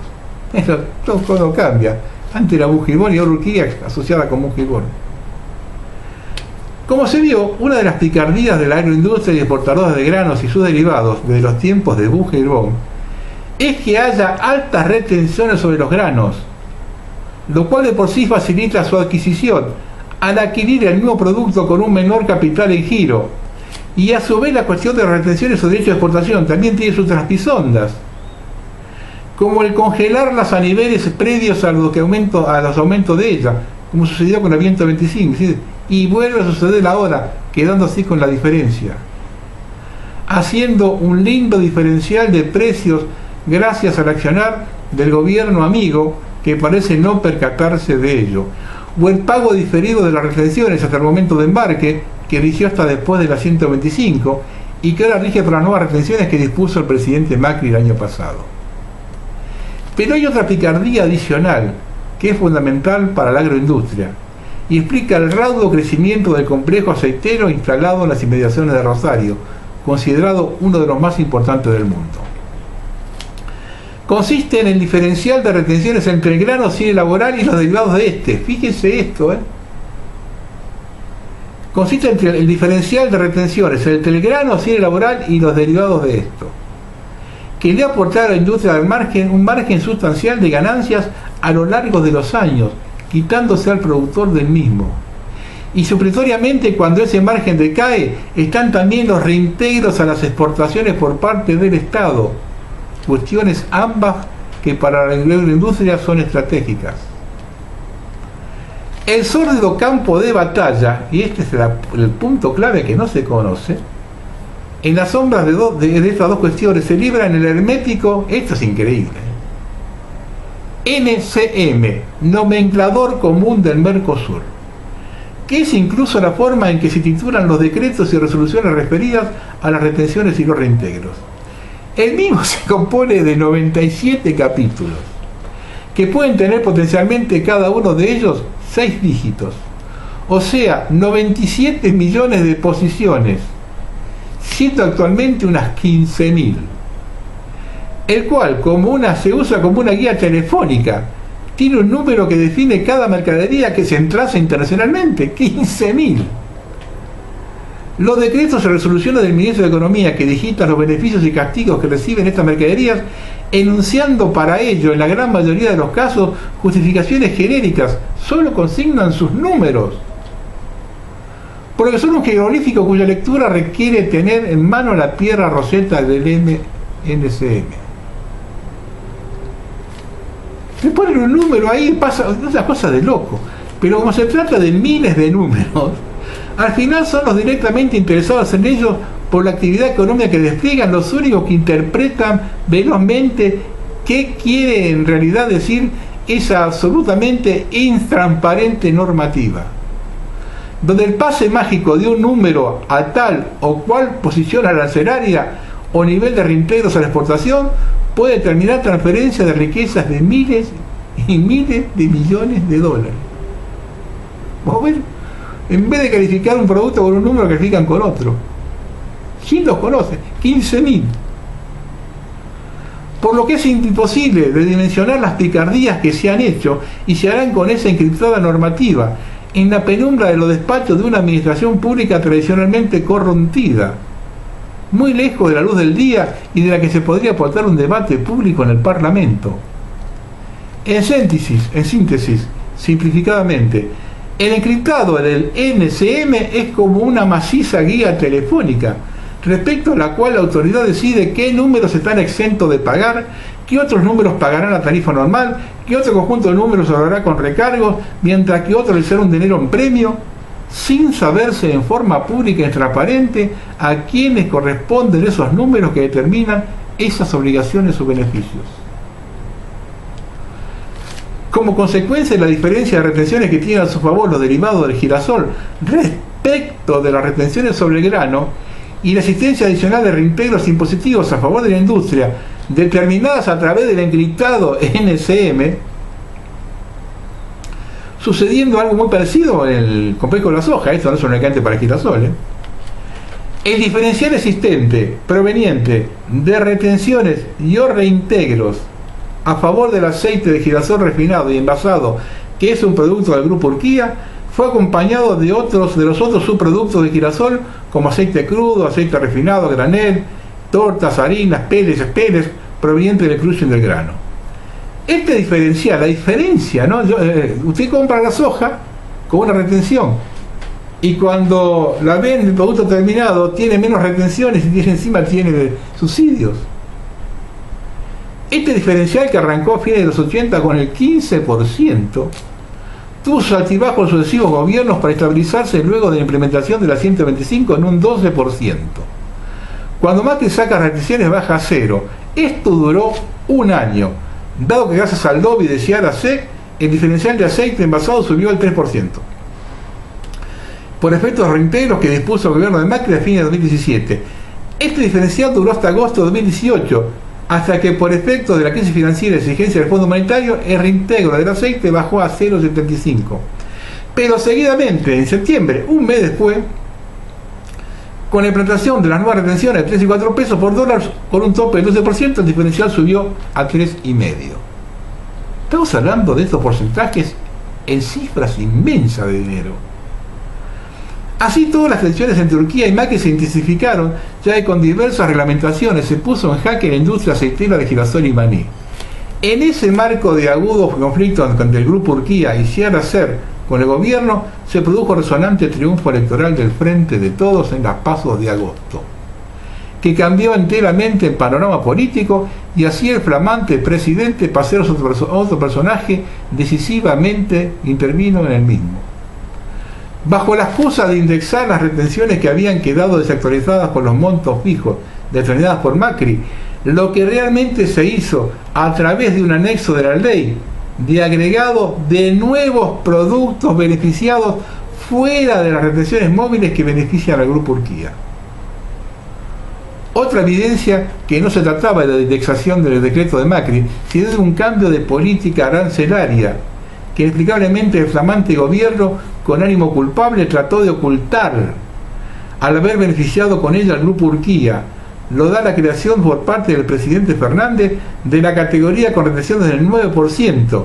Eso todo cambia. Antes era Bunge y ahora Urquía asociada con Bunge. Como se vio, una de las picardías de la agroindustria y exportadores de granos y sus derivados desde los tiempos de Bunge y Bon es que haya altas retenciones sobre los granos, lo cual de por sí facilita su adquisición al adquirir el mismo producto con un menor capital en giro. Y a su vez la cuestión de retenciones o derecho de exportación también tiene sus traspisondas, como el congelarlas a niveles previos a los aumentos de ella, como sucedió con la 125, ¿sí? Y vuelve a suceder ahora, quedando así con la diferencia, haciendo un lindo diferencial de precios gracias al accionar del gobierno amigo, que parece no percatarse de ello, o el pago diferido de las retenciones hasta el momento de embarque, que rigió hasta después de la 125 y que ahora rige para las nuevas retenciones que dispuso el presidente Macri el año pasado. Pero hay otra picardía adicional que es fundamental para la agroindustria y explica el raudo crecimiento del complejo aceitero instalado en las inmediaciones de Rosario, considerado uno de los más importantes del mundo. Consiste en el diferencial de retenciones entre el grano sin elaborar y los derivados de este. Fíjense esto, Consiste entre el diferencial de retenciones entre el grano sin elaborar y los derivados de esto, que le aportará a la industria un margen sustancial de ganancias a lo largo de los años, quitándose al productor del mismo. Y supletoriamente, cuando ese margen decae, están también los reintegros a las exportaciones por parte del Estado, cuestiones ambas que para la agroindustria son estratégicas. El sórdido campo de batalla, y este es el punto clave que no se conoce, en las sombras de estas dos cuestiones se libra en el hermético, esto es increíble, NCM, nomenclador común del Mercosur, que es incluso la forma en que se titulan los decretos y resoluciones referidas a las retenciones y los reintegros. El mismo se compone de 97 capítulos, que pueden tener potencialmente cada uno de ellos 6 dígitos, o sea, 97 millones de posiciones, siendo actualmente unas 15.000, el cual se usa como una guía telefónica, tiene un número que define cada mercadería que se entraza internacionalmente, 15.000. Los decretos y resoluciones del Ministro de Economía que digitan los beneficios y castigos que reciben estas mercaderías, enunciando para ello, en la gran mayoría de los casos, justificaciones genéricas, solo consignan sus números, porque son un jeroglífico cuya lectura requiere tener en mano la piedra roseta del NCM. Le ponen un número ahí, pasa una cosa de loco, pero como se trata de miles de números, al final son los directamente interesados en ellos por la actividad económica que despliegan los únicos que interpretan velozmente qué quiere en realidad decir esa absolutamente intransparente normativa, donde el pase mágico de un número a tal o cual posición arancelaria o nivel de reintegros a la exportación puede determinar transferencia de riquezas de miles y miles de millones de dólares. Vamos a ver, en vez de calificar un producto con un número, califican con otro. ¿Quién los conoce? 15.000. Por lo que es imposible de dimensionar las picardías que se han hecho y se harán con esa encriptada normativa en la penumbra de los despachos de una administración pública tradicionalmente corrompida, muy lejos de la luz del día y de la que se podría aportar un debate público en el Parlamento. En síntesis, simplificadamente, el encriptado del NCM es como una maciza guía telefónica, respecto a la cual la autoridad decide qué números están exentos de pagar, qué otros números pagarán la tarifa normal, qué otro conjunto de números se hará con recargos, mientras que otros les será un dinero en premio, sin saberse en forma pública y transparente a quienes corresponden esos números que determinan esas obligaciones o beneficios. Como consecuencia de la diferencia de retenciones que tienen a su favor los derivados del girasol respecto de las retenciones sobre el grano y la existencia adicional de reintegros impositivos a favor de la industria determinadas a través del encriptado NCM, sucediendo algo muy parecido en el complejo de la soja. Esto no es únicamente para el girasol, El diferencial existente proveniente de retenciones y o reintegros a favor del aceite de girasol refinado y envasado, que es un producto del Grupo Urquía, fue acompañado de los otros subproductos de girasol, como aceite crudo, aceite refinado, granel, tortas, harinas, pellets provenientes del crushing del grano. Este diferencial, la diferencia, ¿no? Usted compra la soja con una retención y cuando la vende el producto terminado tiene menos retenciones y encima tiene subsidios. Este diferencial, que arrancó a fines de los 80 con el 15%, tuvo sus altibajos en sucesivos gobiernos para estabilizarse luego de la implementación de la 125 en un 12%. Cuando Macri saca retenciones baja a cero. Esto duró un año, dado que gracias al lobby de Ciara-C, el diferencial de aceite envasado subió al 3%. Por efectos reintegros que dispuso el gobierno de Macri a fines de 2017. Este diferencial duró hasta agosto de 2018, hasta que por efecto de la crisis financiera y exigencia del Fondo Monetario, el reintegro del aceite bajó a 0,75. Pero seguidamente, en septiembre, un mes después, con la implantación de las nuevas retenciones de 3 y 4 pesos por dólar, con un tope del 12%, el diferencial subió a 3,5. Estamos hablando de estos porcentajes en cifras inmensas de dinero. Así, todas las tensiones entre Turquía y Macri se intensificaron, ya que con diversas reglamentaciones se puso en jaque la industria aceitera de girasol y maní. En ese marco de agudos conflictos entre el Grupo Urquía y Ciara-C con el gobierno, se produjo resonante triunfo electoral del Frente de Todos en las PASO de agosto, que cambió enteramente el panorama político, y así el flamante presidente pasó a otro personaje, decisivamente intervino en el mismo. Bajo la excusa de indexar las retenciones que habían quedado desactualizadas con los montos fijos determinadas por Macri, lo que realmente se hizo a través de un anexo de la ley de agregado de nuevos productos beneficiados fuera de las retenciones móviles que benefician al Grupo Urquía. Otra evidencia que no se trataba de la indexación del decreto de Macri, sino de un cambio de política arancelaria que inexplicablemente el flamante gobierno, con ánimo culpable, trató de ocultar al haber beneficiado con ella al Grupo Urquía. Lo da la creación por parte del presidente Fernández de la categoría con retenciones del 9%,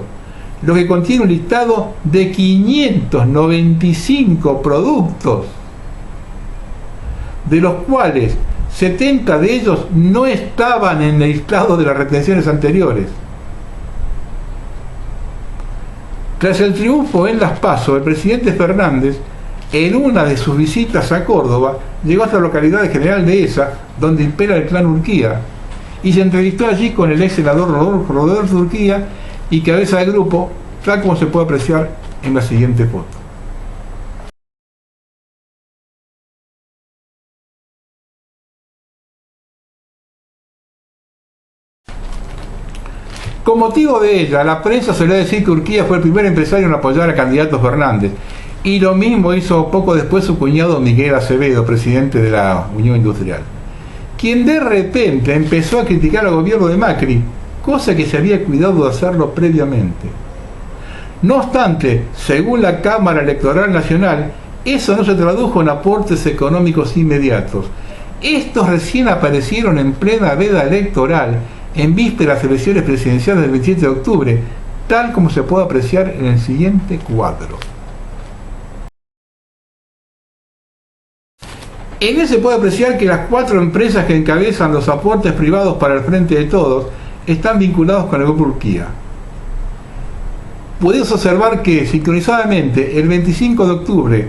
lo que contiene un listado de 595 productos, de los cuales 70 de ellos no estaban en el listado de las retenciones anteriores. Tras el triunfo en las PASO, el presidente Fernández, en una de sus visitas a Córdoba, llegó hasta la localidad de General Dehesa, donde impera el clan Urquía, y se entrevistó allí con el ex senador Rodolfo Urquía y cabeza del grupo, tal como se puede apreciar en la siguiente foto. Con motivo de ella, la prensa solía decir que Urquía fue el primer empresario en apoyar al candidato Fernández, y lo mismo hizo poco después su cuñado Miguel Acevedo, presidente de la Unión Industrial, quien de repente empezó a criticar al gobierno de Macri, cosa que se había cuidado de hacerlo previamente. No obstante, según la Cámara Electoral Nacional, eso no se tradujo en aportes económicos inmediatos. Estos recién aparecieron en plena veda electoral, en vísperas de elecciones presidenciales del 27 de octubre, tal como se puede apreciar en el siguiente cuadro. En él se puede apreciar que las 4 empresas que encabezan los aportes privados para el Frente de Todos están vinculados con el Grupo Urquía. Podemos observar que, sincronizadamente, el 25 de octubre,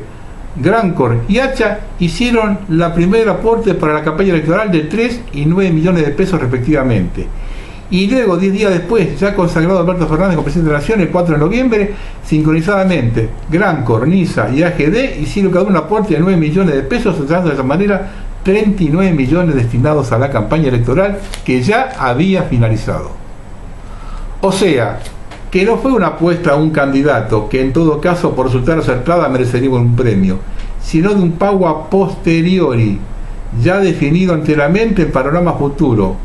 Grancor y Hacha hicieron la primera aporte para la campaña electoral de 3 y 9 millones de pesos respectivamente. Y luego, 10 días después, ya consagrado Alberto Fernández como presidente de la Nación, el 4 de noviembre, sincronizadamente, Grancor, NISA y AGD hicieron cada uno un aporte de 9 millones de pesos, tratando de esa manera 39 millones destinados a la campaña electoral que ya había finalizado. O sea, que no fue una apuesta a un candidato que en todo caso por resultar acertada merecería un premio, sino de un pago a posteriori, ya definido enteramente el panorama futuro,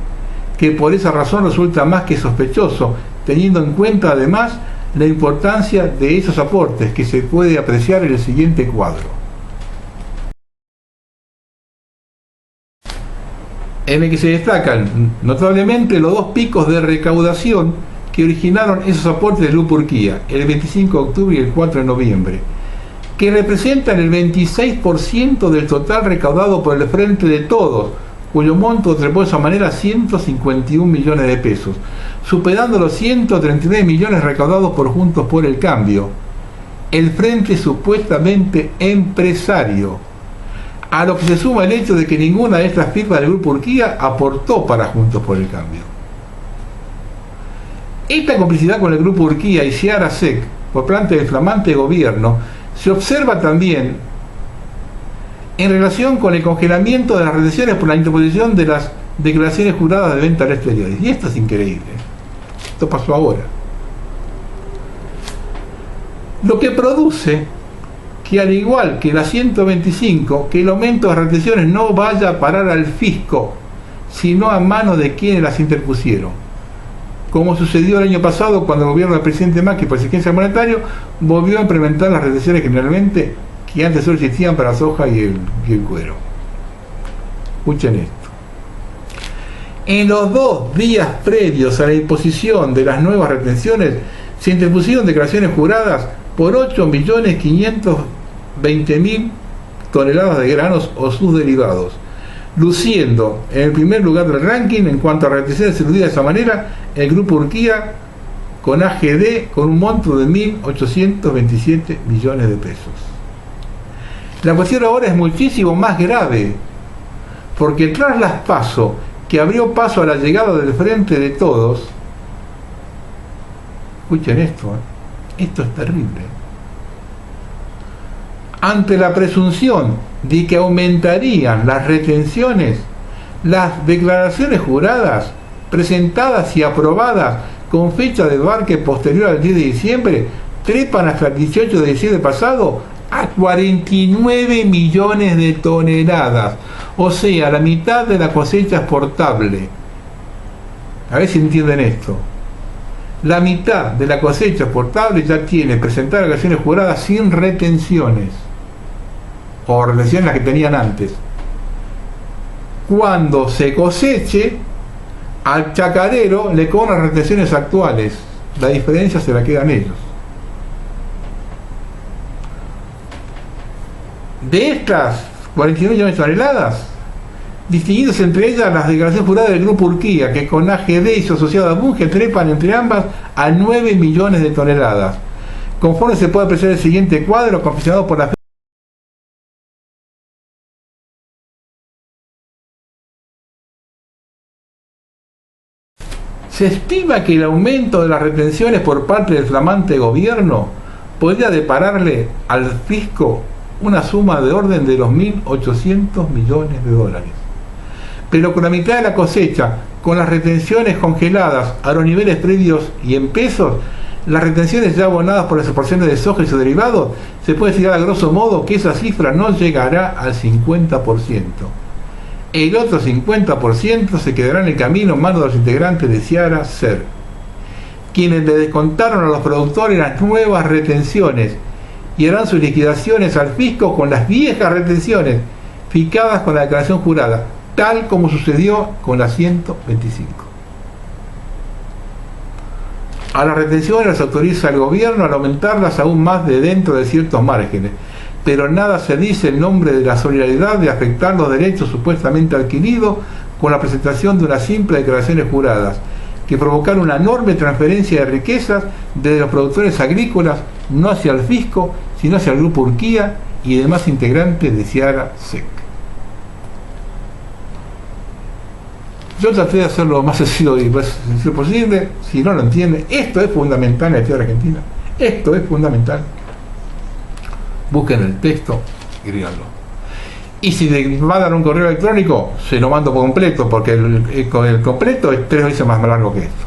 que por esa razón resulta más que sospechoso, teniendo en cuenta además la importancia de esos aportes que se puede apreciar en el siguiente cuadro, en el que se destacan notablemente los dos picos de recaudación que originaron esos aportes del Grupo Urquía, el 25 de octubre y el 4 de noviembre, que representan el 26% del total recaudado por el Frente de Todos, cuyo monto trepó de esa manera a 151 millones de pesos, superando los 139 millones recaudados por Juntos por el Cambio, el frente supuestamente empresario, a lo que se suma el hecho de que ninguna de estas firmas del Grupo Urquía aportó para Juntos por el Cambio. Esta complicidad con el Grupo Urquía y Seara Sec por parte del flamante gobierno se observa también en relación con el congelamiento de las retenciones por la interposición de las declaraciones juradas de venta al exterior. Y esto es increíble. Esto pasó ahora. Lo que produce que, al igual que la 125, que el aumento de las retenciones no vaya a parar al fisco, sino a manos de quienes las interpusieron. Como sucedió el año pasado cuando el gobierno del presidente Macri, por exigencia monetaria, volvió a implementar las retenciones generalmente que antes solo existían para la soja y el cuero. Escuchen esto. En los 2 días previos a la imposición de las nuevas retenciones, se interpusieron declaraciones juradas por 8.520.000 toneladas de granos o sus derivados, luciendo en el primer lugar del ranking en cuanto a retenciones eludidas de esa manera el Grupo Urquía con AGD con un monto de 1.827 millones de pesos. La cuestión ahora es muchísimo más grave, porque tras las PASO, que abrió paso a la llegada del Frente de Todos, escuchen esto, esto es terrible, ante la presunción de que aumentarían las retenciones, las declaraciones juradas presentadas y aprobadas con fecha de embarque posterior al 10 de diciembre trepan hasta el 18 de diciembre pasado a 49 millones de toneladas, o sea, la mitad de la cosecha exportable. A ver si entienden esto. La mitad de la cosecha exportable ya tiene presentadas declaraciones juradas sin retenciones, o retenciones las que tenían antes. Cuando se coseche, al chacarero le cobran las retenciones actuales, la diferencia se la quedan ellos. De estas 49 millones de toneladas, distinguidos entre ellas las declaraciones juradas del Grupo Urquía, que con AGD y su asociada Bunge trepan entre ambas a 9 millones de toneladas, conforme se puede apreciar el siguiente cuadro confeccionado por la Se estima que el aumento de las retenciones por parte del flamante gobierno podría depararle al fisco una suma de orden de los 1.800 millones de dólares. Pero con la mitad de la cosecha, con las retenciones congeladas a los niveles previos y en pesos, las retenciones ya abonadas por las exportaciones de soja y sus derivados, se puede decir a grosso modo que esa cifra no llegará al 50%. El otro 50% se quedará en el camino en manos de los integrantes de Seara Sec, quienes le descontaron a los productores las nuevas retenciones y harán sus liquidaciones al fisco con las viejas retenciones fijadas con la declaración jurada, tal como sucedió con la 125. A las retenciones las autoriza el gobierno al aumentarlas aún más de dentro de ciertos márgenes, pero nada se dice en nombre de la solidaridad de afectar los derechos supuestamente adquiridos con la presentación de unas simples declaraciones juradas, que provocaron una enorme transferencia de riquezas desde los productores agrícolas, no hacia el fisco, sino hacia el Grupo Urquía y demás integrantes de Ciara SEC. Yo traté de hacerlo lo más sencillo posible. Si no lo entiende, esto es fundamental en la historia argentina. Esto es fundamental. Busquen el texto y escríbanlo. Y si le va a dar un correo electrónico, se lo mando por completo, porque el completo es 3 veces más largo que esto.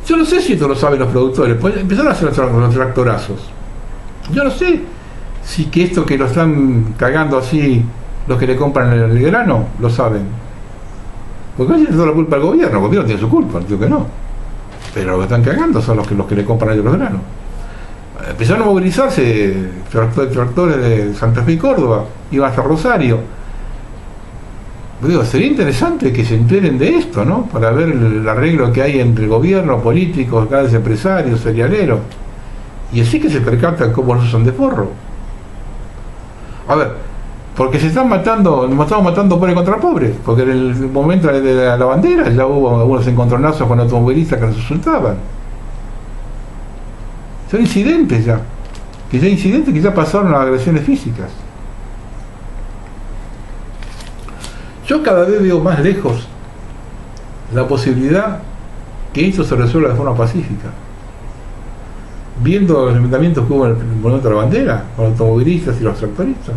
Yo no sé si esto lo saben los productores, pues empezaron a hacer los tractorazos. Yo no sé si que esto que lo están cagando así, los que le compran el grano, lo saben. Porque no tiene toda la culpa al gobierno, el gobierno tiene su culpa, digo que no. Pero los que están cagando son los que le compran a ellos los granos. Empezaron a movilizarse tractores de Santa Fe y Córdoba, iban hasta Rosario. Digo, sería interesante que se enteren de esto, ¿no? Para ver el arreglo que hay entre el gobierno, políticos, grandes empresarios, cerealeros. Y así que se percatan cómo nos usan de forro. A ver, porque se están matando, nos estamos matando pobre contra pobre, porque en el momento de la bandera ya hubo algunos encontronazos con automovilistas que nos insultaban. Son incidentes ya, que ya pasaron a agresiones físicas. Yo cada vez veo más lejos la posibilidad que esto se resuelva de forma pacífica. Viendo los enfrentamientos que hubo en el momento de la bandera, con los automovilistas y los tractoristas,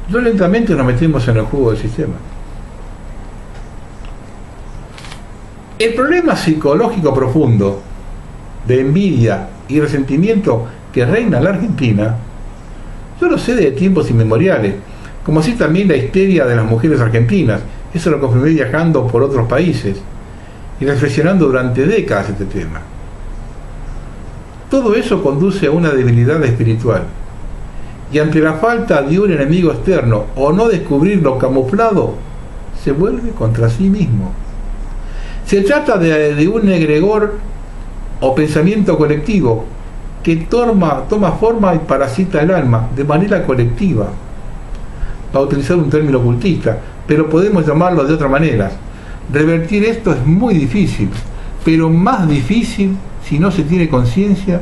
yo lentamente nos metemos en el juego del sistema. El problema psicológico profundo de envidia y resentimiento que reina en la Argentina, yo lo sé de tiempos inmemoriales, como así también la histeria de las mujeres argentinas. Eso lo confirmé viajando por otros países y reflexionando durante décadas este tema. Todo eso conduce a una debilidad espiritual, y ante la falta de un enemigo externo o no descubrirlo camuflado, se vuelve contra sí mismo. Se trata de un egregor o pensamiento colectivo que toma forma y parasita el alma de manera colectiva. Va a utilizar un término ocultista, pero podemos llamarlo de otra manera. Revertir esto es muy difícil, pero más difícil si no se tiene conciencia,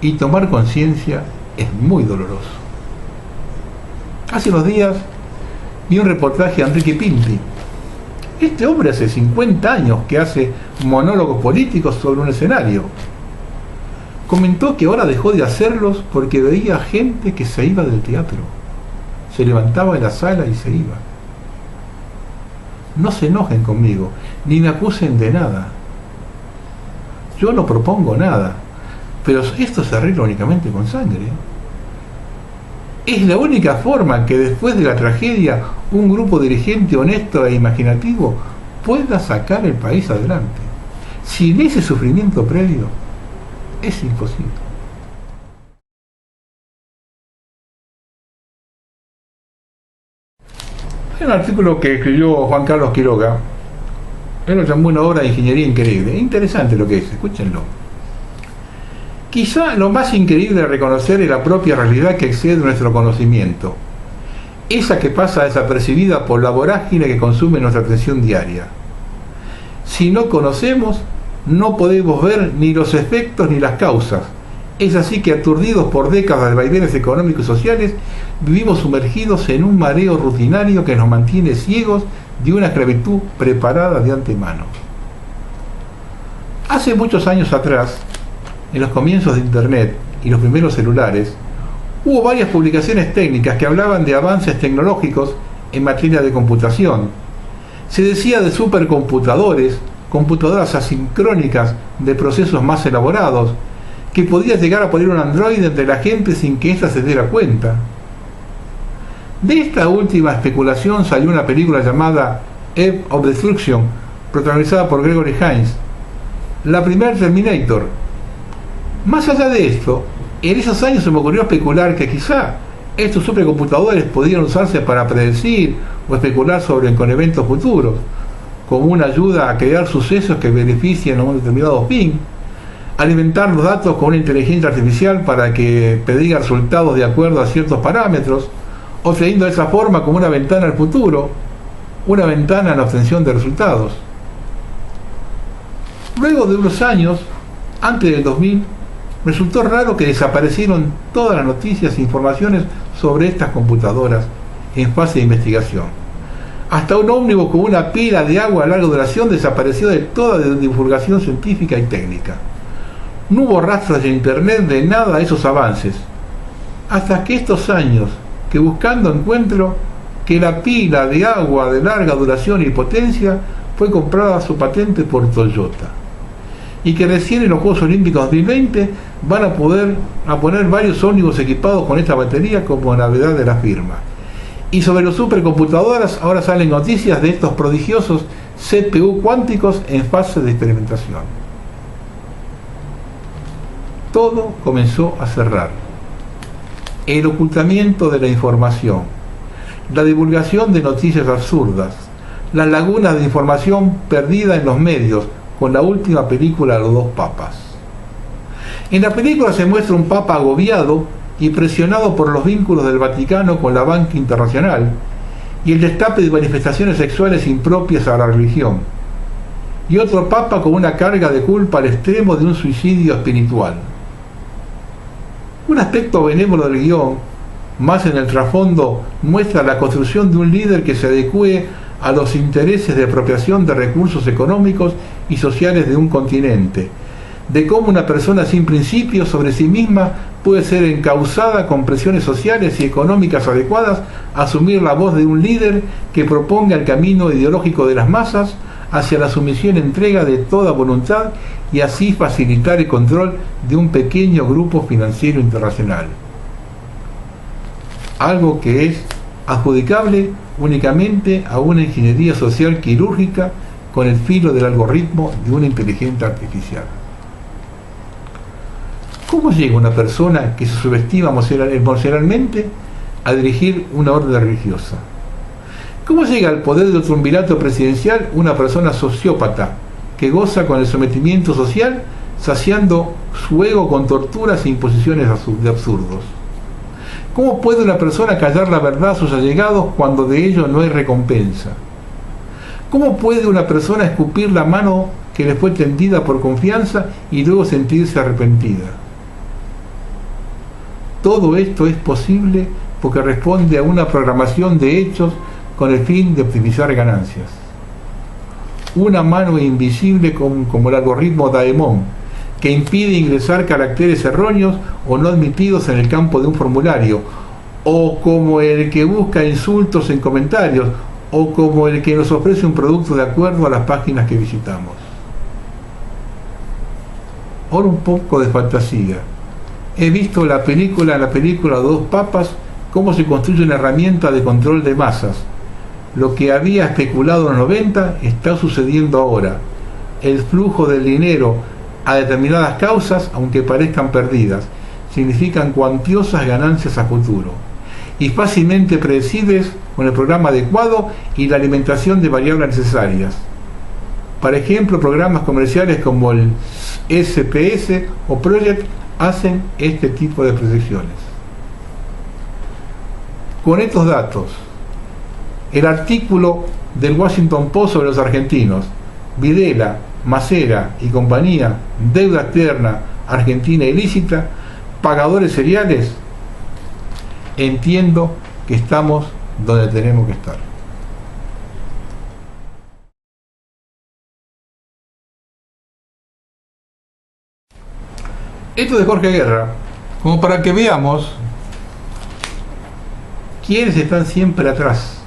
y tomar conciencia es muy doloroso. Hace unos días vi un reportaje de Enrique Pinti. Este hombre hace 50 años que hace monólogos políticos sobre un escenario. Comentó que ahora dejó de hacerlos porque veía gente que se iba del teatro. Se levantaba de la sala y se iba. No se enojen conmigo, ni me acusen de nada. Yo no propongo nada, pero esto se arregla únicamente con sangre. Es la única forma que después de la tragedia un grupo dirigente honesto e imaginativo pueda sacar el país adelante. Sin ese sufrimiento previo, es imposible. Hay un artículo que escribió Juan Carlos Quiroga. Él lo llamó una obra de ingeniería increíble. Es interesante lo que es, escúchenlo. Quizá lo más increíble de reconocer es la propia realidad que excede nuestro conocimiento, esa que pasa desapercibida por la vorágine que consume nuestra atención diaria. Si no conocemos, no podemos ver ni los efectos ni las causas. Es así que, aturdidos por décadas de vaivenes económicos y sociales, vivimos sumergidos en un mareo rutinario que nos mantiene ciegos de una esclavitud preparada de antemano. Hace muchos años atrás, en los comienzos de Internet y los primeros celulares, hubo varias publicaciones técnicas que hablaban de avances tecnológicos en materia de computación. Se decía de supercomputadores, computadoras asincrónicas de procesos más elaborados, que podía llegar a poner un androide entre la gente sin que ésta se diera cuenta. De esta última especulación salió una película llamada Edge of Destruction, protagonizada por Gregory Hines, la primer Terminator. Más allá de esto, en esos años se me ocurrió especular que quizá estos supercomputadores podían usarse para predecir o especular con eventos futuros, como una ayuda a crear sucesos que beneficien a un determinado fin, alimentar los datos con una inteligencia artificial para que prediga resultados de acuerdo a ciertos parámetros, obteniendo de esa forma como una ventana al futuro, una ventana a la obtención de resultados. Luego de unos años, antes del 2000, resultó raro que desaparecieron todas las noticias e informaciones sobre estas computadoras en fase de investigación. Hasta un ómnibus con una pila de agua a larga duración desapareció de toda divulgación científica y técnica. No hubo rastros de internet de nada de esos avances. Hasta que estos años, que buscando encuentro que la pila de agua de larga duración y potencia fue comprada su patente por Toyota. Y que recién en los Juegos Olímpicos 2020 van a poner varios ómnibus equipados con esta batería como novedad de la firma. Y sobre los supercomputadoras ahora salen noticias de estos prodigiosos CPU cuánticos en fase de experimentación. Todo comenzó a cerrar. El ocultamiento de la información, la divulgación de noticias absurdas, las lagunas de información perdida en los medios, con la última película de los dos papas. En la película se muestra un papa agobiado y presionado por los vínculos del Vaticano con la banca internacional y el destape de manifestaciones sexuales impropias a la religión, y otro papa con una carga de culpa al extremo de un suicidio espiritual. Un aspecto benévolo del guión, más en el trasfondo, muestra la construcción de un líder que se adecue a los intereses de apropiación de recursos económicos y sociales de un continente, de cómo una persona sin principios sobre sí misma puede ser encauzada con presiones sociales y económicas adecuadas a asumir la voz de un líder que proponga el camino ideológico de las masas hacia la sumisión y entrega de toda voluntad y así facilitar el control de un pequeño grupo financiero internacional. Algo que es adjudicable únicamente a una ingeniería social quirúrgica con el filo del algoritmo de una inteligencia artificial. ¿Cómo llega una persona que se subestima emocionalmente a dirigir una orden religiosa? ¿Cómo llega al poder del triunvirato presidencial una persona sociópata que goza con el sometimiento social, saciando su ego con torturas e imposiciones de absurdos? ¿Cómo puede una persona callar la verdad a sus allegados cuando de ello no hay recompensa? ¿Cómo puede una persona escupir la mano que le fue tendida por confianza y luego sentirse arrepentida? Todo esto es posible porque responde a una programación de hechos con el fin de optimizar ganancias. Una mano invisible como el algoritmo Daemon, que impide ingresar caracteres erróneos o no admitidos en el campo de un formulario, o como el que busca insultos en comentarios, o como el que nos ofrece un producto de acuerdo a las páginas que visitamos. Ahora un poco de fantasía. He visto en la película Dos Papas cómo se construye una herramienta de control de masas. Lo que había especulado en los 90 está sucediendo ahora. El flujo del dinero a determinadas causas, aunque parezcan perdidas, significan cuantiosas ganancias a futuro y fácilmente predecibles con el programa adecuado y la alimentación de variables necesarias. Por ejemplo, programas comerciales como el SPS o Project hacen este tipo de proyecciones. Con estos datos, el artículo del Washington Post sobre los argentinos, Videla, Macera y compañía, deuda externa, Argentina ilícita, pagadores seriales, entiendo que estamos donde tenemos que estar. Esto de Jorge Guerra, como para que veamos quiénes están siempre atrás.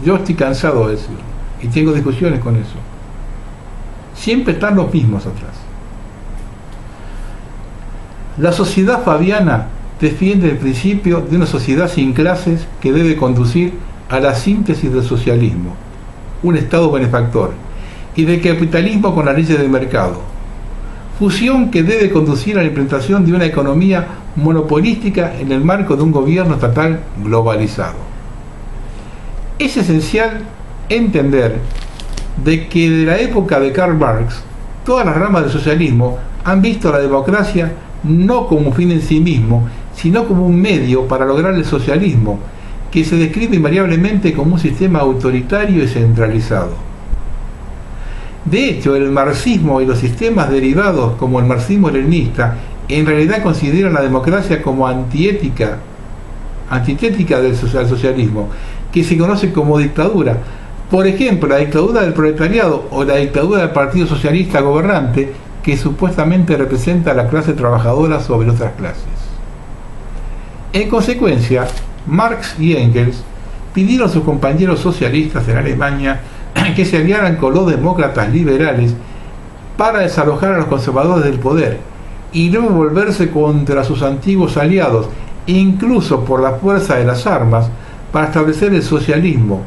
Yo estoy cansado de decirlo y tengo discusiones con eso. Siempre están los mismos atrás. La sociedad fabiana defiende el principio de una sociedad sin clases que debe conducir a la síntesis del socialismo, un Estado benefactor, y del capitalismo con las leyes del mercado. Fusión que debe conducir a la implementación de una economía monopolística en el marco de un gobierno estatal globalizado. Es esencial entender de que de la época de Karl Marx, todas las ramas del socialismo han visto a la democracia no como un fin en sí mismo, sino como un medio para lograr el socialismo, que se describe invariablemente como un sistema autoritario y centralizado. De hecho, el marxismo y los sistemas derivados como el marxismo-leninista en realidad consideran la democracia como antitética al socialismo, que se conoce como dictadura. Por ejemplo, la dictadura del proletariado o la dictadura del Partido Socialista gobernante, que supuestamente representa a la clase trabajadora sobre otras clases. En consecuencia, Marx y Engels pidieron a sus compañeros socialistas en Alemania que se aliaran con los demócratas liberales para desalojar a los conservadores del poder y luego volverse contra sus antiguos aliados, incluso por la fuerza de las armas, para establecer el socialismo,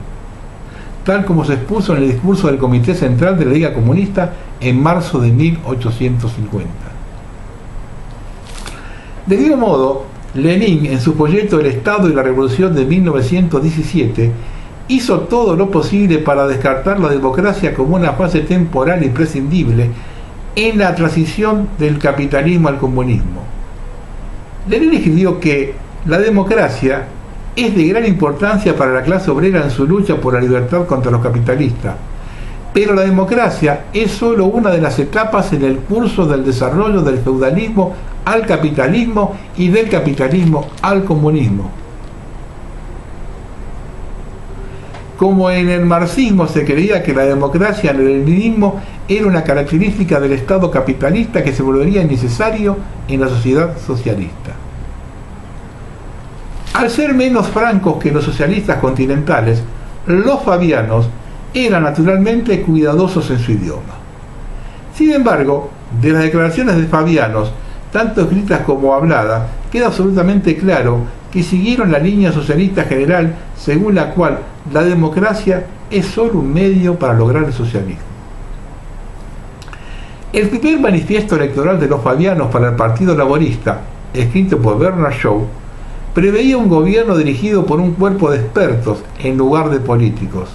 tal como se expuso en el discurso del Comité Central de la Liga Comunista en marzo de 1850. De mismo modo, Lenin, en su folleto El Estado y la Revolución de 1917, hizo todo lo posible para descartar la democracia como una fase temporal imprescindible en la transición del capitalismo al comunismo. Lenin escribió que la democracia es de gran importancia para la clase obrera en su lucha por la libertad contra los capitalistas, pero la democracia es solo una de las etapas en el curso del desarrollo del feudalismo al capitalismo y del capitalismo al comunismo. Como en el marxismo se creía que la democracia en el leninismo era una característica del Estado capitalista que se volvería necesario en la sociedad socialista. Al ser menos francos que los socialistas continentales, los fabianos eran naturalmente cuidadosos en su idioma. Sin embargo, de las declaraciones de fabianos, tanto escritas como habladas, queda absolutamente claro que siguieron la línea socialista general según la cual la democracia es solo un medio para lograr el socialismo. El primer manifiesto electoral de los fabianos para el Partido Laborista, escrito por Bernard Shaw, preveía un gobierno dirigido por un cuerpo de expertos en lugar de políticos.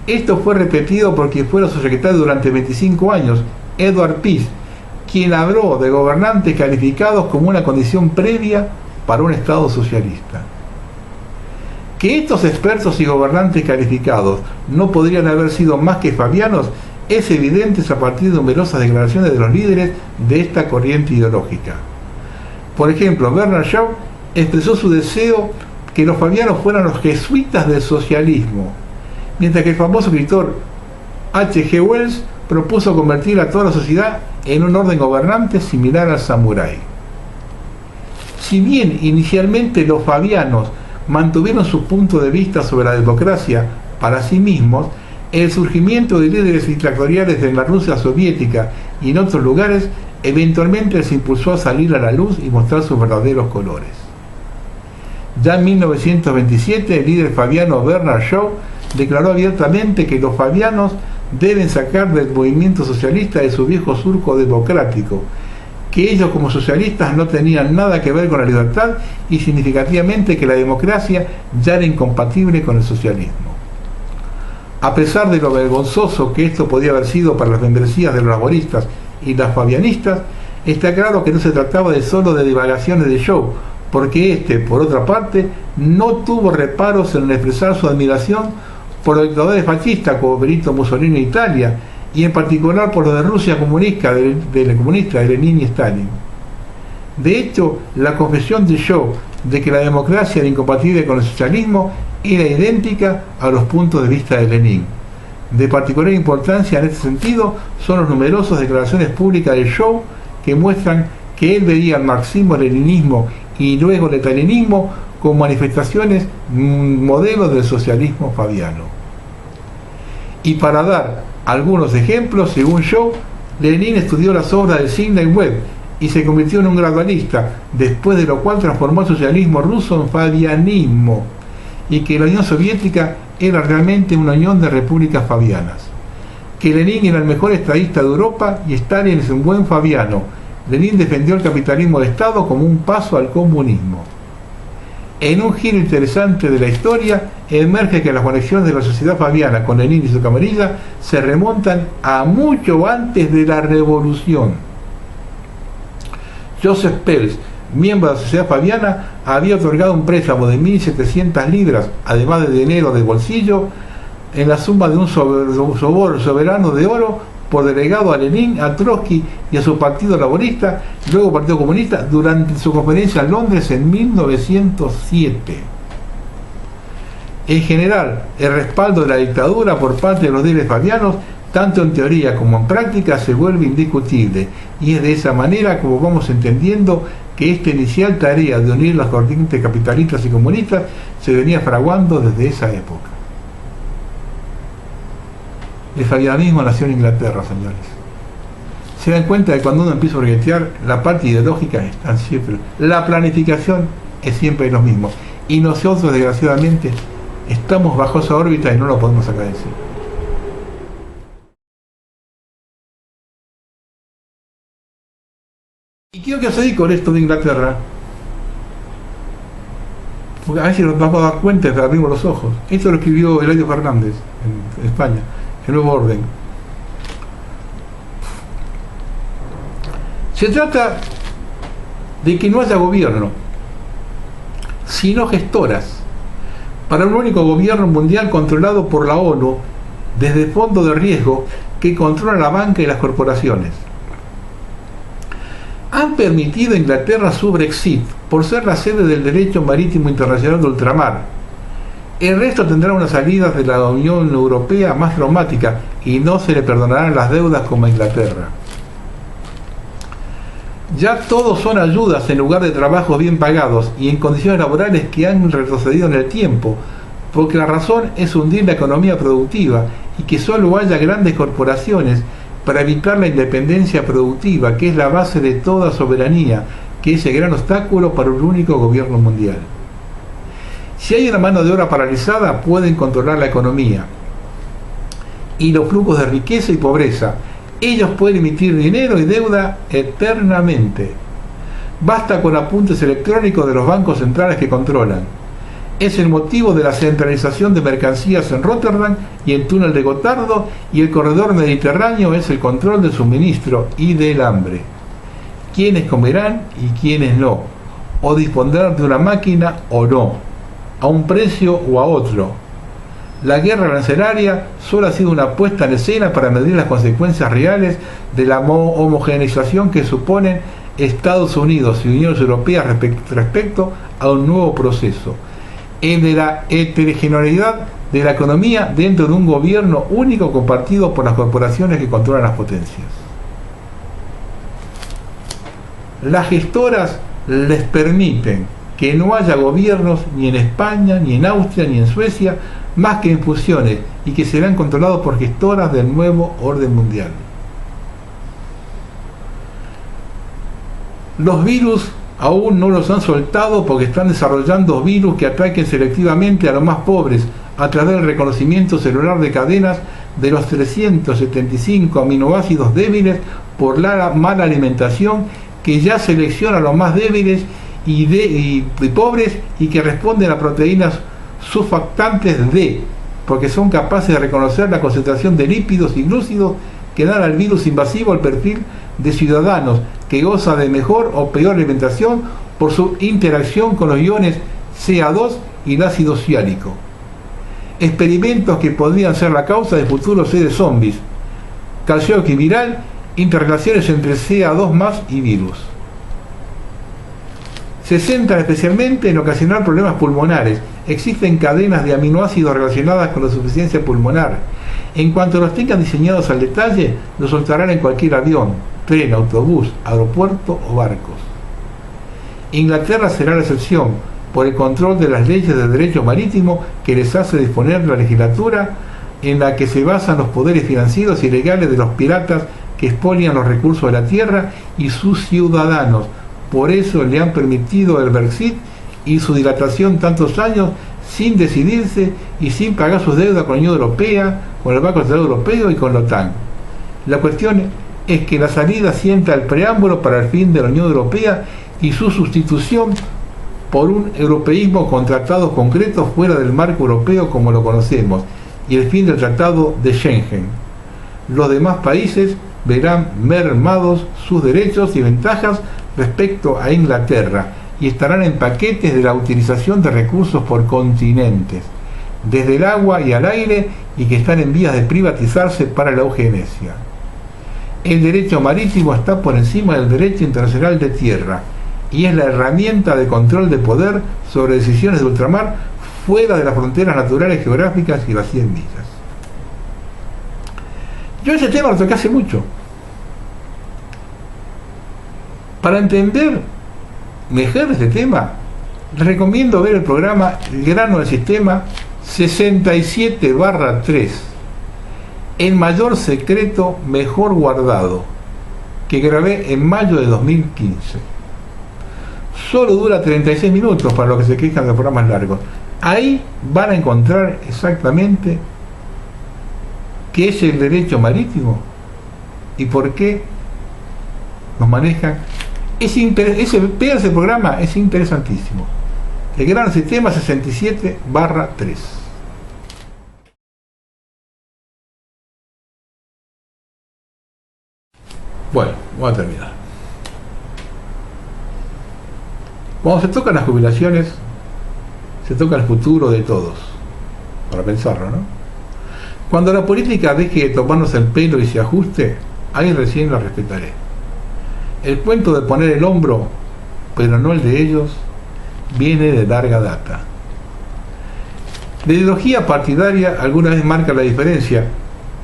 Esto fue repetido por quien fuera su secretario durante 25 años, Edward Pease, quien habló de gobernantes calificados como una condición previa para un Estado socialista. Que estos expertos y gobernantes calificados no podrían haber sido más que fabianos es evidente a partir de numerosas declaraciones de los líderes de esta corriente ideológica. Por ejemplo, Bernard Shaw expresó su deseo que los fabianos fueran los jesuitas del socialismo, mientras que el famoso escritor H.G. Wells propuso convertir a toda la sociedad en un orden gobernante similar al samurái. Si bien inicialmente los fabianos mantuvieron su punto de vista sobre la democracia para sí mismos, el surgimiento de líderes dictatoriales en la Rusia soviética y en otros lugares eventualmente les impulsó a salir a la luz y mostrar sus verdaderos colores. Ya en 1927, el líder fabiano Bernard Shaw declaró abiertamente que los fabianos deben sacar del movimiento socialista de su viejo surco democrático, que ellos como socialistas no tenían nada que ver con la libertad y significativamente que la democracia ya era incompatible con el socialismo. A pesar de lo vergonzoso que esto podía haber sido para las membresías de los laboristas y las fabianistas, está claro que no se trataba de solo de divagaciones de Shaw, porque este, por otra parte, no tuvo reparos en expresar su admiración por los dictadores fascistas como Benito Mussolini en Italia, y en particular por los de Rusia comunista, de Lenin y Stalin. De hecho, la confesión de Shaw de que la democracia era incompatible con el socialismo era idéntica a los puntos de vista de Lenin. De particular importancia en este sentido son las numerosas declaraciones públicas de Shaw que muestran que él veía el marxismo-leninismo y luego el stalinismo como manifestaciones modelos del socialismo fabiano. Y para dar algunos ejemplos, según Shaw, Lenin estudió las obras de Signa y Webb y se convirtió en un gradualista, después de lo cual transformó el socialismo ruso en fabianismo, y que la Unión Soviética era realmente una unión de repúblicas fabianas. Que Lenin era el mejor estadista de Europa y Stalin es un buen fabiano. Lenin defendió el capitalismo de Estado como un paso al comunismo. En un giro interesante de la historia, emerge que las conexiones de la sociedad fabiana con Lenin y su camarilla se remontan a mucho antes de la revolución. Joseph Pels, miembro de la sociedad fabiana, había otorgado un préstamo de 1.700 libras, además de dinero de bolsillo, en la suma de un soberano de oro por delegado a Lenin, a Trotsky y a su Partido Laborista, luego Partido Comunista, durante su conferencia en Londres en 1907. En general, el respaldo de la dictadura por parte de los líderes fabianos, tanto en teoría como en práctica, se vuelve indiscutible, y es de esa manera como vamos entendiendo que esta inicial tarea de unir las corrientes capitalistas y comunistas se venía fraguando desde esa época. El fabianismo nació en Inglaterra, señores. Se dan cuenta de que cuando uno empieza a orquestear, la parte ideológica es tan siempre. La planificación es siempre lo mismo. Y nosotros, desgraciadamente, estamos bajo esa órbita y no lo podemos sacar de encima. Y quiero que os diga con esto de Inglaterra, porque a ver si nos vamos a dar cuenta y abrimos los ojos. Esto lo escribió Eladio Fernández en España, el Nuevo Orden. Se trata de que no haya gobierno, sino gestoras, para un único gobierno mundial controlado por la ONU desde el fondo de riesgo que controla la banca y las corporaciones. Han permitido a Inglaterra su Brexit por ser la sede del derecho marítimo internacional de ultramar. El resto tendrá unas salidas de la Unión Europea más traumáticas y no se le perdonarán las deudas como a Inglaterra. Ya todos son ayudas en lugar de trabajos bien pagados y en condiciones laborales que han retrocedido en el tiempo, porque la razón es hundir la economía productiva y que solo haya grandes corporaciones para evitar la independencia productiva, que es la base de toda soberanía, que es el gran obstáculo para un único gobierno mundial. Si hay una mano de obra paralizada, pueden controlar la economía y los flujos de riqueza y pobreza. Ellos pueden emitir dinero y deuda eternamente. Basta con apuntes electrónicos de los bancos centrales que controlan. Es el motivo de la centralización de mercancías en Rotterdam y el túnel de Gotardo, y el corredor mediterráneo es el control del suministro y del hambre. Quiénes comerán y quiénes no, o dispondrán de una máquina o no, a un precio o a otro. La guerra arancelaria solo ha sido una puesta en escena para medir las consecuencias reales de la homogeneización que suponen Estados Unidos y Unión Europea respecto a un nuevo proceso, el de la heterogeneidad de la economía dentro de un gobierno único compartido por las corporaciones que controlan las potencias. Las gestoras les permiten que no haya gobiernos ni en España, ni en Austria, ni en Suecia, más que en fusiones, y que serán controlados por gestoras del nuevo orden mundial. Los virus aún no los han soltado porque están desarrollando virus que ataquen selectivamente a los más pobres a través del reconocimiento celular de cadenas de los 375 aminoácidos débiles por la mala alimentación, que ya selecciona a los más débiles y pobres, y que responden a proteínas surfactantes D, porque son capaces de reconocer la concentración de lípidos y glúcidos que dan al virus invasivo el perfil de ciudadanos que goza de mejor o peor alimentación por su interacción con los iones CA2 y el ácido ciálico. Experimentos que podrían ser la causa de futuros seres zombies, calcioque viral, interrelaciones entre CA2+ y virus. Se centran especialmente en ocasionar problemas pulmonares. Existen cadenas de aminoácidos relacionadas con la insuficiencia pulmonar. En cuanto los tengan diseñados al detalle, los soltarán en cualquier avión, tren, autobús, aeropuerto o barcos. Inglaterra será la excepción por el control de las leyes de derecho marítimo que les hace disponer la legislatura, en la que se basan los poderes financieros y legales de los piratas que expolian los recursos de la tierra y sus ciudadanos. Por eso le han permitido el Brexit y su dilatación tantos años sin decidirse y sin pagar sus deudas con la Unión Europea, con el Banco Central Europeo y con la OTAN. La cuestión es que la salida sienta el preámbulo para el fin de la Unión Europea y su sustitución por un europeísmo con tratados concretos fuera del marco europeo como lo conocemos, y el fin del Tratado de Schengen. Los demás países verán mermados sus derechos y ventajas respecto a Inglaterra y estarán en paquetes de la utilización de recursos por continentes, desde el agua y al aire, y que están en vías de privatizarse para la eugenesia. El derecho marítimo está por encima del derecho internacional de tierra y es la herramienta de control de poder sobre decisiones de ultramar fuera de las fronteras naturales geográficas y las 100 millas. Yo ese tema lo toqué hace mucho. Para entender mejor este tema, les recomiendo ver el programa Grano del Sistema 67/3, El mayor secreto mejor guardado, que grabé en mayo de 2015. Solo dura 36 minutos para los que se quejan de programas largos. Ahí van a encontrar exactamente qué es el derecho marítimo y por qué nos manejan. Ese programa es interesantísimo. El Gran Sistema 67/3. Bueno, vamos a terminar. Cuando se tocan las jubilaciones, se toca el futuro de todos. Para pensarlo, ¿no? Cuando la política deje de tomarnos el pelo y se ajuste, ahí recién la respetaré. El cuento de poner el hombro, pero no el de ellos, viene de larga data. La ideología partidaria alguna vez marca la diferencia,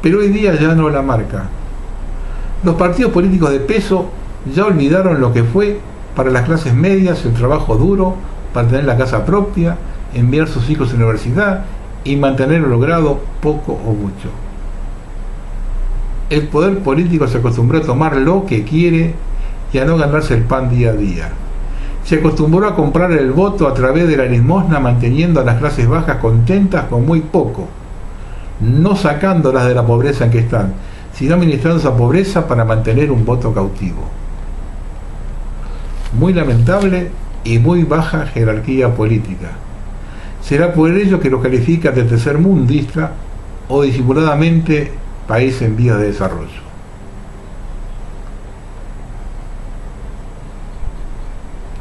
pero hoy día ya no la marca. Los partidos políticos de peso ya olvidaron lo que fue para las clases medias el trabajo duro para tener la casa propia, enviar sus hijos a la universidad y mantener logrado poco o mucho. El poder político se acostumbró a tomar lo que quiere y a no ganarse el pan día a día. Se acostumbró a comprar el voto a través de la limosna, manteniendo a las clases bajas contentas con muy poco, no sacándolas de la pobreza en que están, sino administrando esa pobreza para mantener un voto cautivo. Muy lamentable y muy baja jerarquía política. Será por ello que lo califica de tercermundista o disimuladamente país en vías de desarrollo.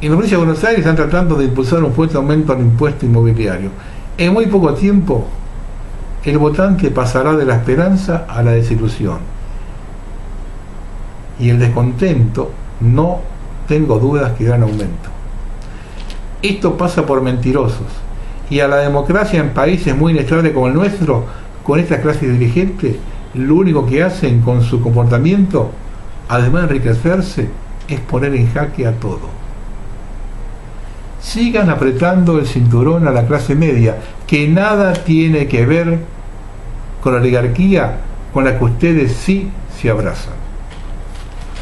En la provincia de Buenos Aires están tratando de impulsar un fuerte aumento al impuesto inmobiliario. En muy poco tiempo, el votante pasará de la esperanza a la desilusión. Y el descontento, no tengo dudas que irá en aumento. Esto pasa por mentirosos. Y a la democracia en países muy inestables como el nuestro, con estas clases dirigentes, lo único que hacen con su comportamiento, además de enriquecerse, es poner en jaque a todo. Sigan apretando el cinturón a la clase media, que nada tiene que ver con la oligarquía con la que ustedes sí se abrazan.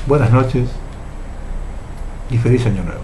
Buenas noches y feliz año nuevo.